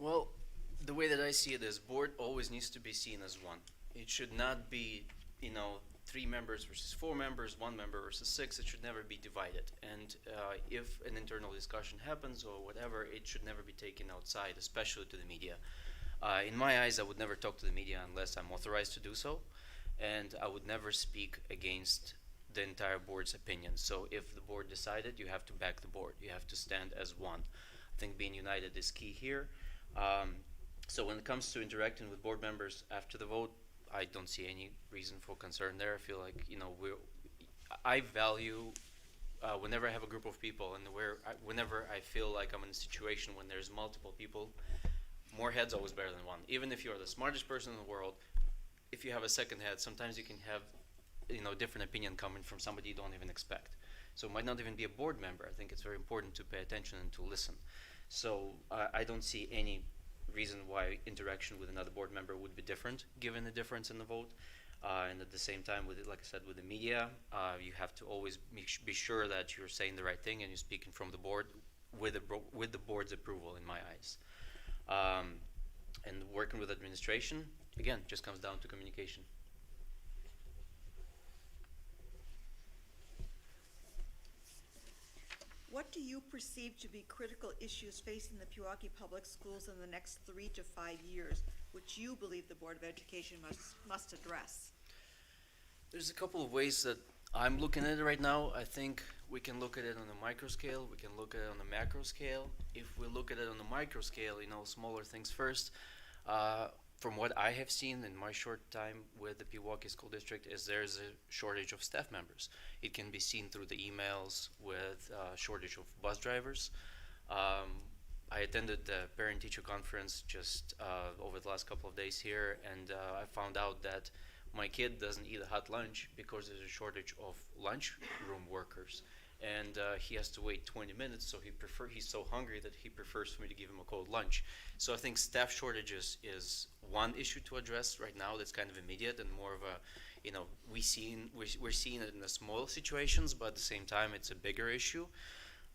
Well, the way that I see it is board always needs to be seen as one. It should not be, 3 members versus 4 members, 1 member versus 6. It should never be divided. And if an internal discussion happens or whatever, it should never be taken outside, especially to the media. In my eyes, I would never talk to the media unless I'm authorized to do so, and I would never speak against the entire board's opinion. So if the board decided, you have to back the board. You have to stand as one. I think being united is key here. So when it comes to interacting with board members after the vote, I don't see any reason for concern there. I feel like, I value whenever I have a group of people and whenever I feel like I'm in a situation when there's multiple people, more heads always better than one. Even if you're the smartest person in the world, if you have a second head, sometimes you can have different opinion coming from somebody you don't even expect. So it might not even be a board member. I think it's very important to pay attention and to listen. So I don't see any reason why interaction with another board member would be different, given the difference in the vote. And at the same time, like I said, with the media, you have to always be sure that you're saying the right thing and you're speaking from the board with the board's approval, in my eyes. And working with administration, again, just comes down to communication. What do you perceive to be critical issues facing the Pewaukee Public Schools in the next 3 to 5 years, which you believe the Board of Education must address? There's a couple of ways that I'm looking at it right now. I think we can look at it on a micro scale. We can look at it on a macro scale. If we look at it on a micro scale, smaller things first. From what I have seen in my short time with the Pewaukee School District is there's a shortage of staff members. It can be seen through the emails with shortage of bus drivers. I attended the parent-teacher conference just over the last couple of days here, and I found out that my kid doesn't eat a hot lunch because there's a shortage of lunchroom workers. And he has to wait 20 minutes, so he's so hungry that he prefers for me to give him a cold lunch. So I think staff shortages is one issue to address right now that's kind of immediate and more of a, we're seeing it in the small situations, but at the same time it's a bigger issue.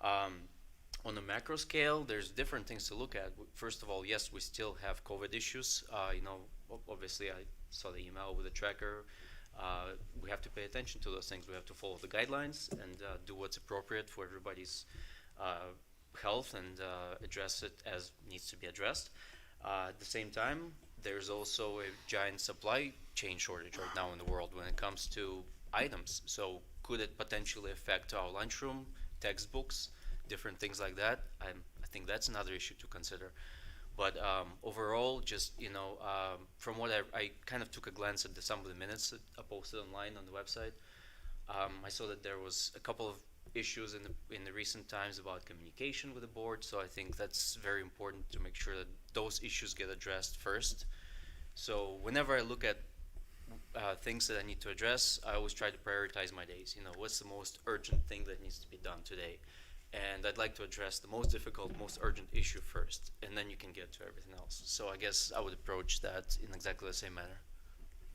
On a macro scale, there's different things to look at. First of all, yes, we still have COVID issues. Obviously I saw the email with the tracker. We have to pay attention to those things. We have to follow the guidelines and do what's appropriate for everybody's health and address it as needs to be addressed. At the same time, there's also a giant supply chain shortage right now in the world when it comes to items. So could it potentially affect our lunchroom, textbooks, different things like that? I think that's another issue to consider. But overall, just, from what I kind of took a glance at some of the minutes that I posted online on the website, I saw that there was a couple of issues in the recent times about communication with the board. So I think that's very important to make sure that those issues get addressed first. So whenever I look at things that I need to address, I always try to prioritize my days. What's the most urgent thing that needs to be done today? And I'd like to address the most difficult, most urgent issue first, and then you can get to everything else. So I guess I would approach that in exactly the same manner.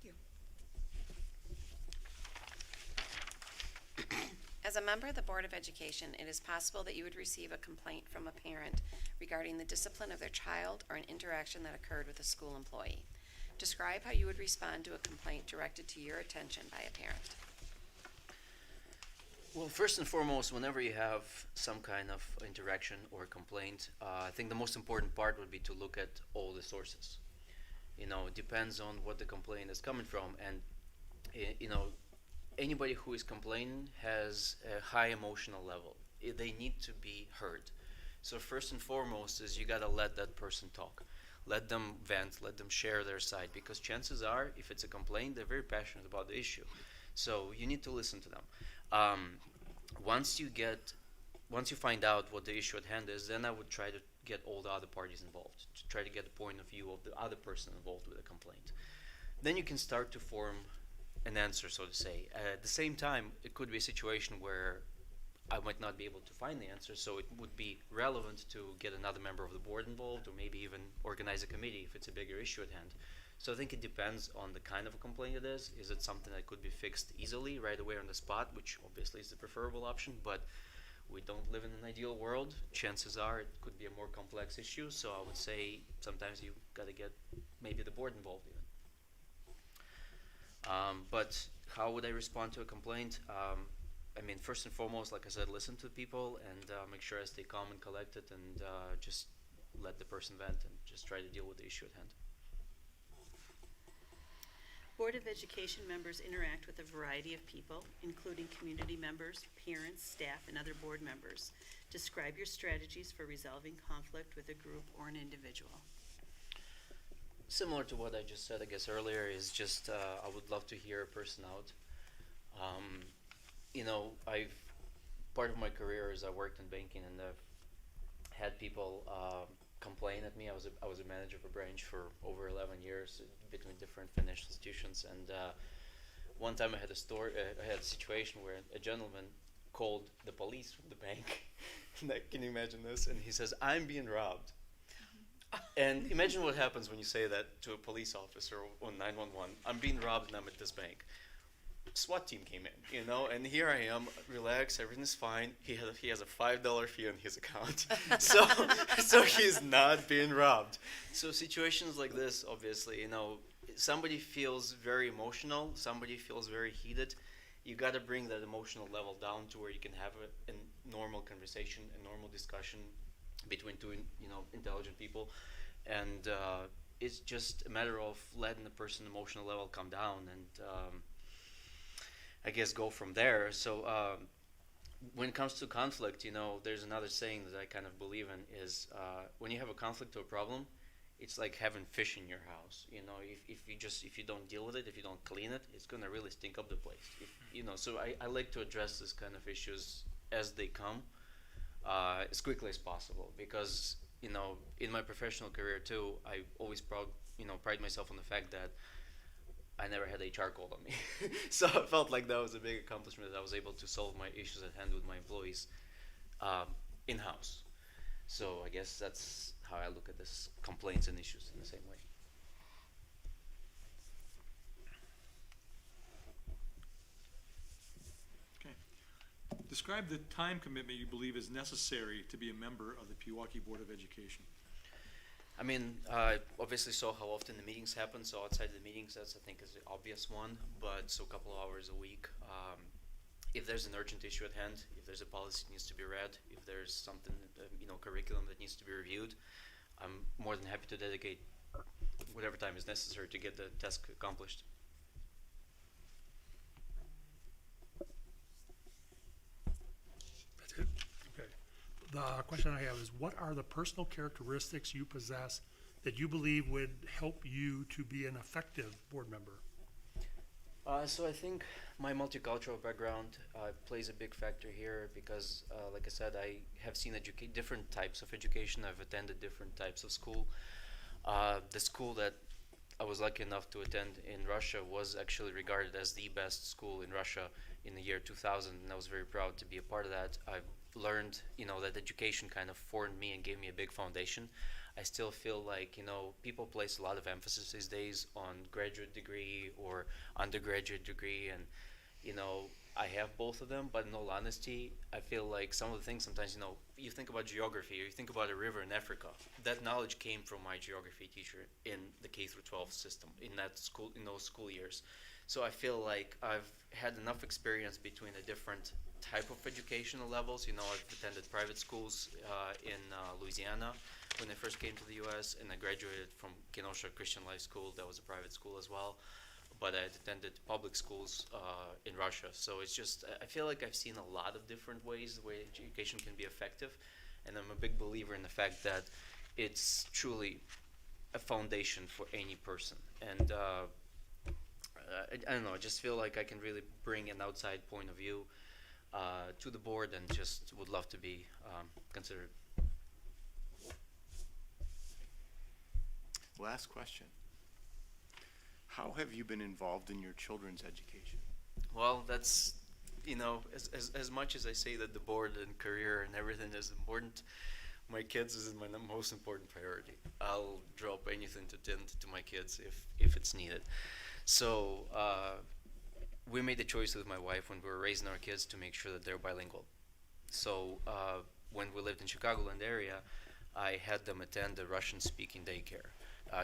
Thank you. As a member of the Board of Education, it is possible that you would receive a complaint from a parent regarding the discipline of their child or an interaction that occurred with a school employee. Describe how you would respond to a complaint directed to your attention by a parent. Well, first and foremost, whenever you have some kind of interaction or complaint, I think the most important part would be to look at all the sources. It depends on what the complaint is coming from, and anybody who is complaining has a high emotional level. They need to be heard. So first and foremost is you gotta let that person talk. Let them vent, let them share their side, because chances are, if it's a complaint, they're very passionate about the issue. So you need to listen to them. Once you find out what the issue at hand is, then I would try to get all the other parties involved, to try to get the point of view of the other person involved with the complaint. Then you can start to form an answer, so to say. At the same time, it could be a situation where I might not be able to find the answer, so it would be relevant to get another member of the board involved, or maybe even organize a committee if it's a bigger issue at hand. So I think it depends on the kind of a complaint it is. Is it something that could be fixed easily right away on the spot, which obviously is the preferable option, but we don't live in an ideal world. Chances are it could be a more complex issue, so I would say sometimes you gotta get maybe the board involved even. But how would I respond to a complaint? I mean, first and foremost, like I said, listen to people and make sure I stay calm and collected, and just let the person vent and just try to deal with the issue at hand. Board of Education members interact with a variety of people, including community members, parents, staff, and other board members. Describe your strategies for resolving conflict with a group or an individual. Similar to what I just said, I guess, earlier, is just I would love to hear a person out. You know, part of my career is I worked in banking, and I've had people complain at me. I was a manager of a branch for over 11 years between different financial institutions, and one time I had a situation where a gentleman called the police from the bank. Can you imagine this? And he says, "I'm being robbed." And imagine what happens when you say that to a police officer on 911. "I'm being robbed and I'm at this bank." SWAT team came in, you know, and here I am, relaxed, everything is fine. He has a $5 fee on his account, so he's not being robbed. So situations like this, obviously, you know, somebody feels very emotional, somebody feels very heated. You got to bring that emotional level down to where you can have a normal conversation, a normal discussion between two, you know, intelligent people, and it's just a matter of letting the person's emotional level come down, and I guess go from there. So when it comes to conflict, you know, there's another saying that I kind of believe in is when you have a conflict or a problem, it's like having fish in your house. You know, if you don't deal with it, if you don't clean it, it's gonna really stink up the place. You know, so I like to address this kind of issues as they come, as quickly as possible, because, you know, in my professional career too, I always pride myself on the fact that I never had HR called on me. So I felt like that was a big accomplishment, that I was able to solve my issues at hand with my employees in-house. So I guess that's how I look at this, complaints and issues in the same way. Okay. Describe the time commitment you believe is necessary to be a member of the Pewaukee Board of Education. I mean, I obviously saw how often the meetings happen, so outside the meetings, that's, I think, is the obvious one, but so a couple of hours a week. If there's an urgent issue at hand, if there's a policy that needs to be read, if there's something, you know, curriculum that needs to be reviewed, I'm more than happy to dedicate whatever time is necessary to get the task accomplished. That's it? Okay. The question I have is, what are the personal characteristics you possess that you believe would help you to be an effective board member? So I think my multicultural background plays a big factor here because, like I said, I have seen different types of education. I've attended different types of school. The school that I was lucky enough to attend in Russia was actually regarded as the best school in Russia in the year 2000, and I was very proud to be a part of that. I've learned, you know, that education kind of formed me and gave me a big foundation. I still feel like, you know, people place a lot of emphasis these days on graduate degree or undergraduate degree, and, you know, I have both of them, but in all honesty, I feel like some of the things sometimes, you know, you think about geography or you think about a river in Africa. That knowledge came from my geography teacher in the K through 12 system, in that school, in those school years. So I feel like I've had enough experience between the different type of educational levels. You know, I've attended private schools in Louisiana when I first came to the U.S., and I graduated from Kenosha Christian Life School. That was a private school as well. But I attended public schools in Russia. So it's just, I feel like I've seen a lot of different ways the way education can be effective. And I'm a big believer in the fact that it's truly a foundation for any person. And I don't know, I just feel like I can really bring an outside point of view to the board, and just would love to be considered. Last question. How have you been involved in your children's education? Well, that's, you know, as much as I say that the board and career and everything is important, my kids is my most important priority. I'll drop anything to tend to my kids if it's needed. So we made the choice with my wife when we were raising our kids to make sure that they're bilingual. So when we lived in Chicagoland area, I had them attend a Russian-speaking daycare.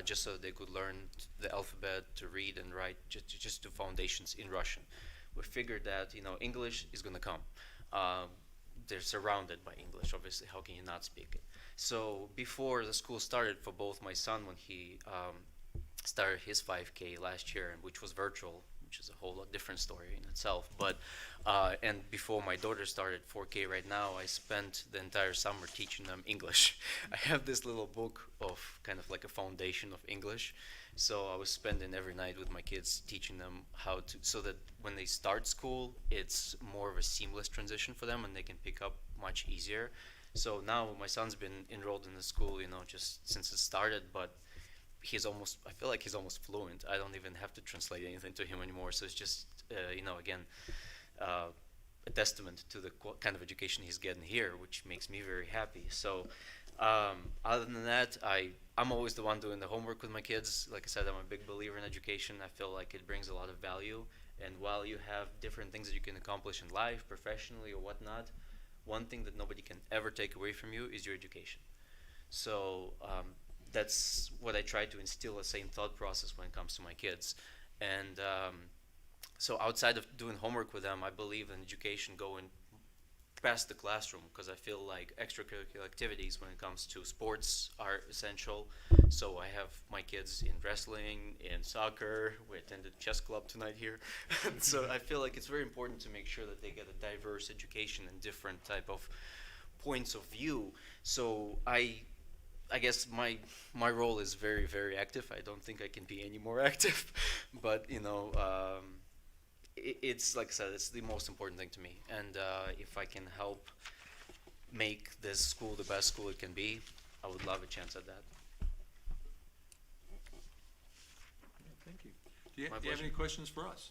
just so they could learn the alphabet, to read and write, just do foundations in Russian. We figured that, you know, English is gonna come. They're surrounded by English, obviously, how can you not speak it? So before the school started, for both my son, when he started his 5K last year, which was virtual, which is a whole lot different story in itself, but and before my daughter started 4K right now, I spent the entire summer teaching them English. I have this little book of kind of like a foundation of English, so I was spending every night with my kids teaching them how to, so that when they start school, it's more of a seamless transition for them and they can pick up much easier. So now my son's been enrolled in the school, you know, just since it started, but he's almost, I feel like he's almost fluent. I don't even have to translate anything to him anymore. So it's just, you know, again, a testament to the kind of education he's getting here, which makes me very happy. So other than that, I'm always the one doing the homework with my kids. Like I said, I'm a big believer in education. I feel like it brings a lot of value. And while you have different things that you can accomplish in life, professionally or whatnot, one thing that nobody can ever take away from you is your education. So that's what I try to instill, the same thought process when it comes to my kids. And so outside of doing homework with them, I believe in education going past the classroom, because I feel like extracurricular activities when it comes to sports are essential. So I have my kids in wrestling, in soccer. We attended chess club tonight here. So I feel like it's very important to make sure that they get a diverse education and different type of points of view. So I guess my role is very, very active. I don't think I can be any more active, but you know, it's like I said, it's the most important thing to me. And if I can help make this school the best school it can be, I would love a chance at that. Thank you. Do you My have any pleasure. questions for us?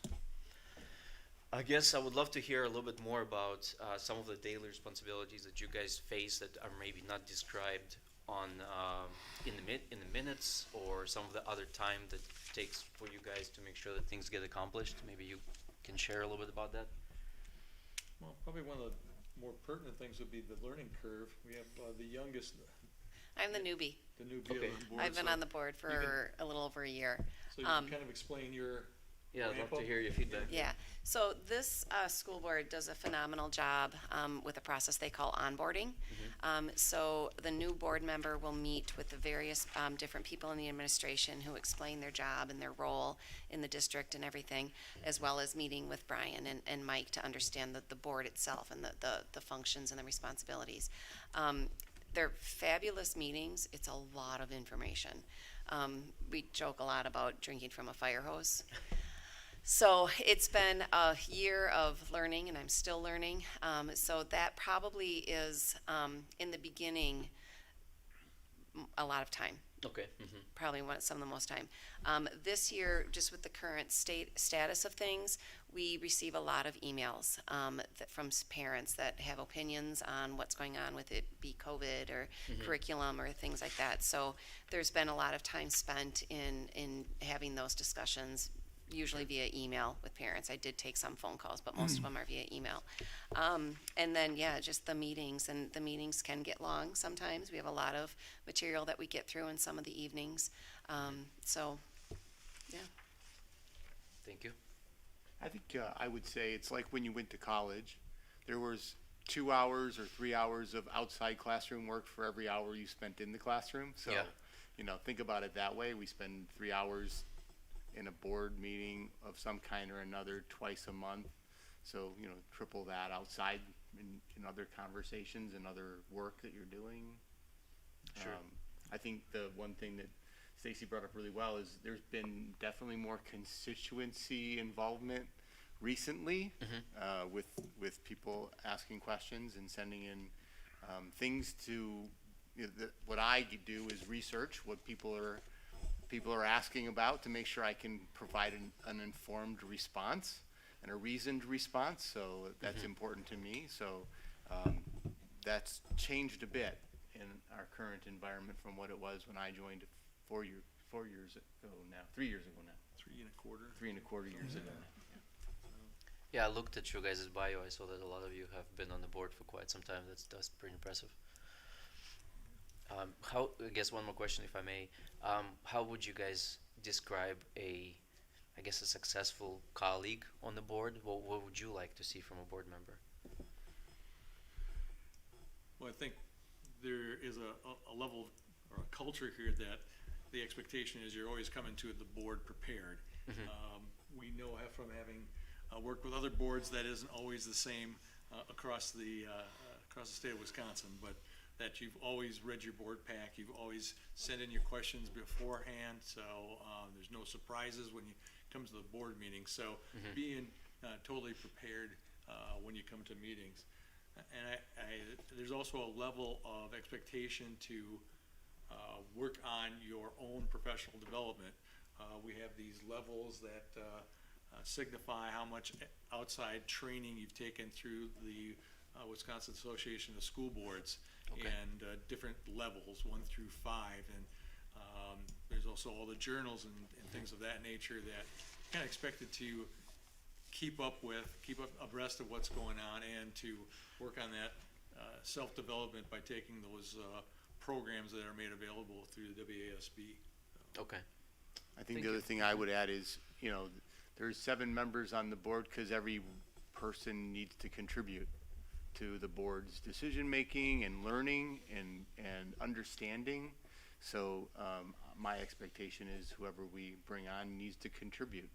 I guess I would love to hear a little bit more about some of the daily responsibilities that you guys face that are maybe not described on in the minutes, or some of the other time that it takes for you guys to make sure that things get accomplished. Maybe you can share a little bit about that. Well, probably one of the more pertinent things would be the learning curve. We have the youngest, I'm the newbie. the new Okay. on board. I've been so on the board you for a little over a year. So you can kind of explain your Yeah, I'd love to ramp-up? hear your feedback. Yeah, so this school board does a phenomenal job with a process they call onboarding. So the new board member will meet with the various different people in the administration who explain their job and their role in the district and everything, as well as meeting with Brian and Mike to understand the board itself and the functions and the responsibilities. They're fabulous meetings. It's a lot of information. We joke a lot about drinking from a fire hose. So it's been a year of learning, and I'm still learning. So that probably is, in the beginning, a lot of time. Okay. Probably some of the most time. This year, just with the current status of things, we receive a lot of emails from parents that have opinions on what's going on with it, be COVID or curriculum or things like that. So there's been a lot of time spent in having those discussions, usually via email with parents. I did take some phone calls, but most of them are via email. And then, yeah, just the meetings, and the meetings can get long sometimes. We have a lot of material that we get through in some of the evenings. So, yeah. Thank you. I think I would say it's like when you went to college. There was 2 hours or 3 hours of outside classroom work for every hour you spent in the classroom. So, Yeah. you know, think about it that way. We spend 3 hours in a board meeting of some kind or another twice a month. So, you know, triple that outside in other conversations and other work that you're doing. Sure. I think the one thing that Stacy brought up really well is there's been definitely more constituency involvement recently with people asking questions and sending in things to, you know, what I do is research what people are asking about to make sure I can provide an informed response and a reasoned response. So that's important to me. So that's changed a bit in our current environment from what it was when I joined 4 years ago now, 3 years ago now, 3.25 years ago. Yeah, I looked at your guys' bio. I saw that a lot of you have been on the board for quite some time. That's pretty impressive. I guess one more question, if I may. How would you guys describe I guess, a successful colleague on the board? What would you like to see from a board member? Well, I think there is a level or a culture here that the expectation is you're always coming to the board prepared. We know from having worked with other boards that isn't always the same across the state of Wisconsin, but that you've always read your board pack, you've always sent in your questions beforehand, so there's no surprises when you come to the board meeting. So being totally prepared when you come to meetings. And there's also a level of expectation to work on your own professional development. We have these levels that signify how much outside training you've taken through the Wisconsin Association of School Boards, and different levels, 1 through 5. And there's also all the journals and things of that nature that kind of expected to keep up abreast of what's going on, and to work on that self-development by taking those programs that are made available through the WASB. Okay. I think the other thing I would add is, there's 7 members on the board because every person needs to contribute to the board's decision-making and learning and understanding. So my expectation is whoever we bring on needs to contribute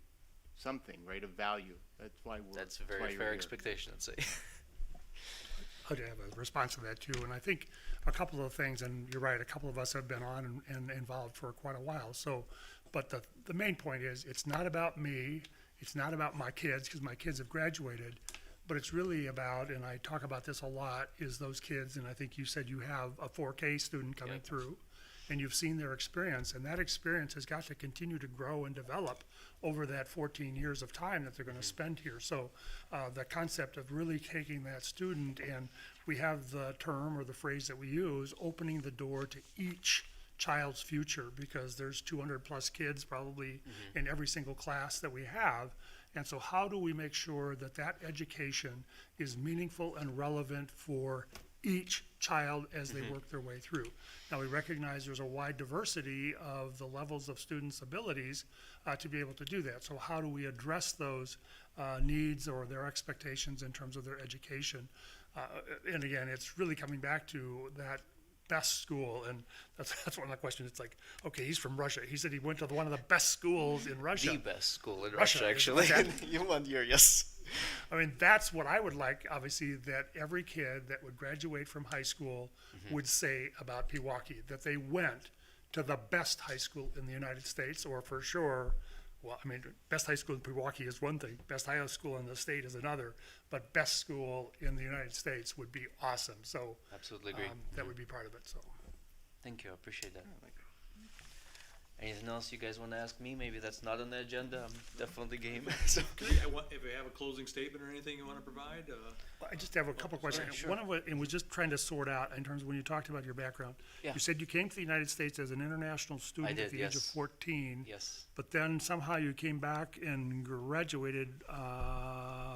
something, right, of value. That's a very fair expectation, I'd say. I'd have a response to that too, and I think a couple of things, and you're right, a couple of us have been on and involved for quite a while, so, but the main point is, it's not about me, it's not about my kids, because my kids have graduated, but it's really about, and I talk about this a lot, is those kids, and I think you said you have a 4K student coming through, and you've seen their experience, and that experience has got to continue to grow and develop over that 14 years of time that they're going to spend here. So the concept of really taking that student, and we have the term or the phrase that we use, opening the door to each child's future, because there's 200 plus kids probably in every single class that we have. And so how do we make sure that that education is meaningful and relevant for each child as they work their way through? Now, we recognize there's a wide diversity of the levels of students' abilities to be able to do that. So how do we address those needs or their expectations in terms of their education? And again, it's really coming back to that best school, and that's one of the questions. It's like, okay, he's from Russia. He said he went to one of the best schools in Russia. The best school in Russia, is actually. that- In 1 year, yes. I mean, that's what I would like, obviously, that every kid that would graduate from high school would say about Pewaukee, that they went to the best high school in the United States, or for sure, well, I mean, best high school in Pewaukee is one thing, best high school in the state is another, but best school in the United States would be awesome. So Absolutely agree. that would be part of it, so. Thank you, I appreciate that. Anything else you guys want to ask me? Maybe that's not on the agenda. I'm definitely game. So. If you have a closing statement or anything you want to provide? I just have a couple questions. sure. One of it, and we're just trying to sort out in terms of when you talked about your background. Yeah. You said you came to the United States as an international student did, at the age of yes. 14. Yes. But then somehow you came back and graduated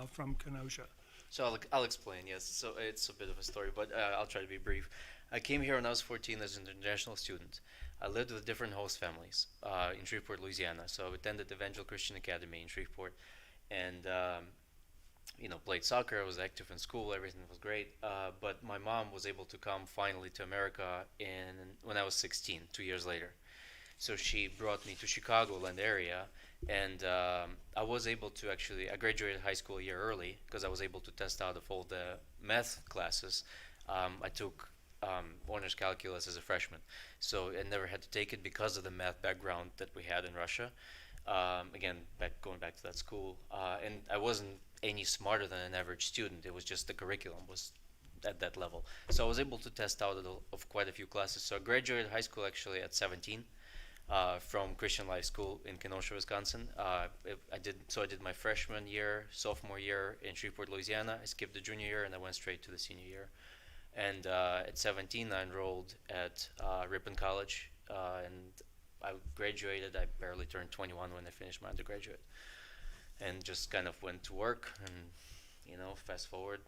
from Kenosha. So I'll explain, yes. So it's a bit of a story, but I'll try to be brief. I came here when I was 14 as an international student. I lived with different host families in Shreveport, Louisiana. So I attended Evangel Christian Academy in Shreveport, and played soccer. I was active in school. Everything was great. But my mom was able to come finally to America when I was 16, 2 years later. So she brought me to Chicagoland area, and I was able to I graduated high school a year early because I was able to test out of all the math classes. I took honors calculus as a freshman, so I never had to take it because of the math background that we had in Russia. Again, going back to that school, and I wasn't any smarter than an average student. It was just the curriculum was at that level. So I was able to test out of quite a few classes. So I graduated high school actually at 17 from Christian Life School in Kenosha, Wisconsin. I did my freshman year, sophomore year in Shreveport, Louisiana. I skipped the junior year and I went straight to the senior year. And at 17, I enrolled at Ripon College, and I graduated. I barely turned 21 when I finished my undergraduate, and just kind of went to work. And fast forward,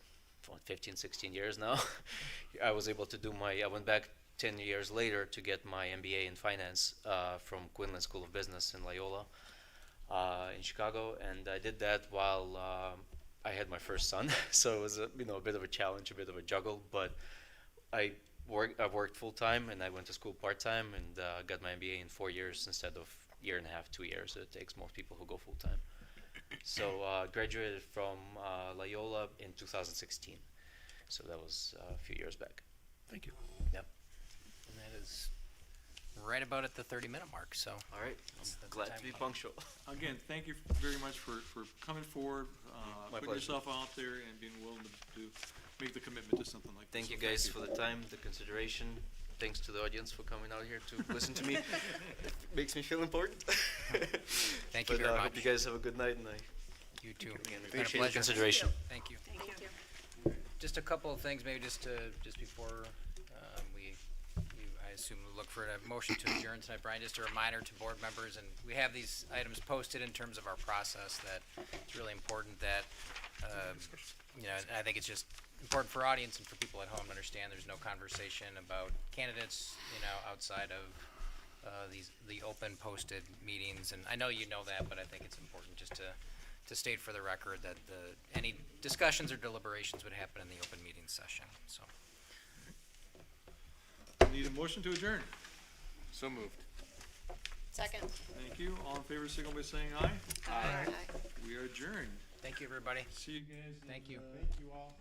15, 16 years now, I was able to do I went back 10 years later to get my MBA in finance from Quinlan School of Business in Loyola in Chicago, and I did that while I had my first son. So it was a bit of a challenge, a bit of a juggle, but I've worked full time and I went to school part time and got my MBA in 4 years instead of year and a half, 2 years that it takes most people who go full time. So graduated from Loyola in 2016. So that was a few years back. Thank you. Yep. And that is right about at the 30-minute mark, so. All right, That's I'm glad time to be up. punctual. Again, thank you very much for coming forward, My putting pleasure. yourself out there and being willing to make the commitment to something like this. Thank So you guys for the time, the consideration. Thanks to the audience for coming out here to listen to me. It makes me feel important. Thank you But very I hope much. you guys have a good night, and You too. It's been a Appreciate your pleasure. consideration. Thank you. Thank you. Just a couple of things, maybe just before I assume we'll look for a motion to adjourn tonight. Brian, just a reminder to board members, and we have these items posted in terms of our process, that it's really important that, I think it's just important for audience and for people at home to understand there's no conversation about candidates, outside of the open posted meetings. And I know you know that, but I think it's important just to state for the record that any discussions or deliberations would happen in the open meeting session, so. Need a motion to adjourn. So moved. Second. Thank you. All in favor, signal by saying aye. Aye. We are adjourned. Thank you, everybody. See you guys. Thank you. Thank you all.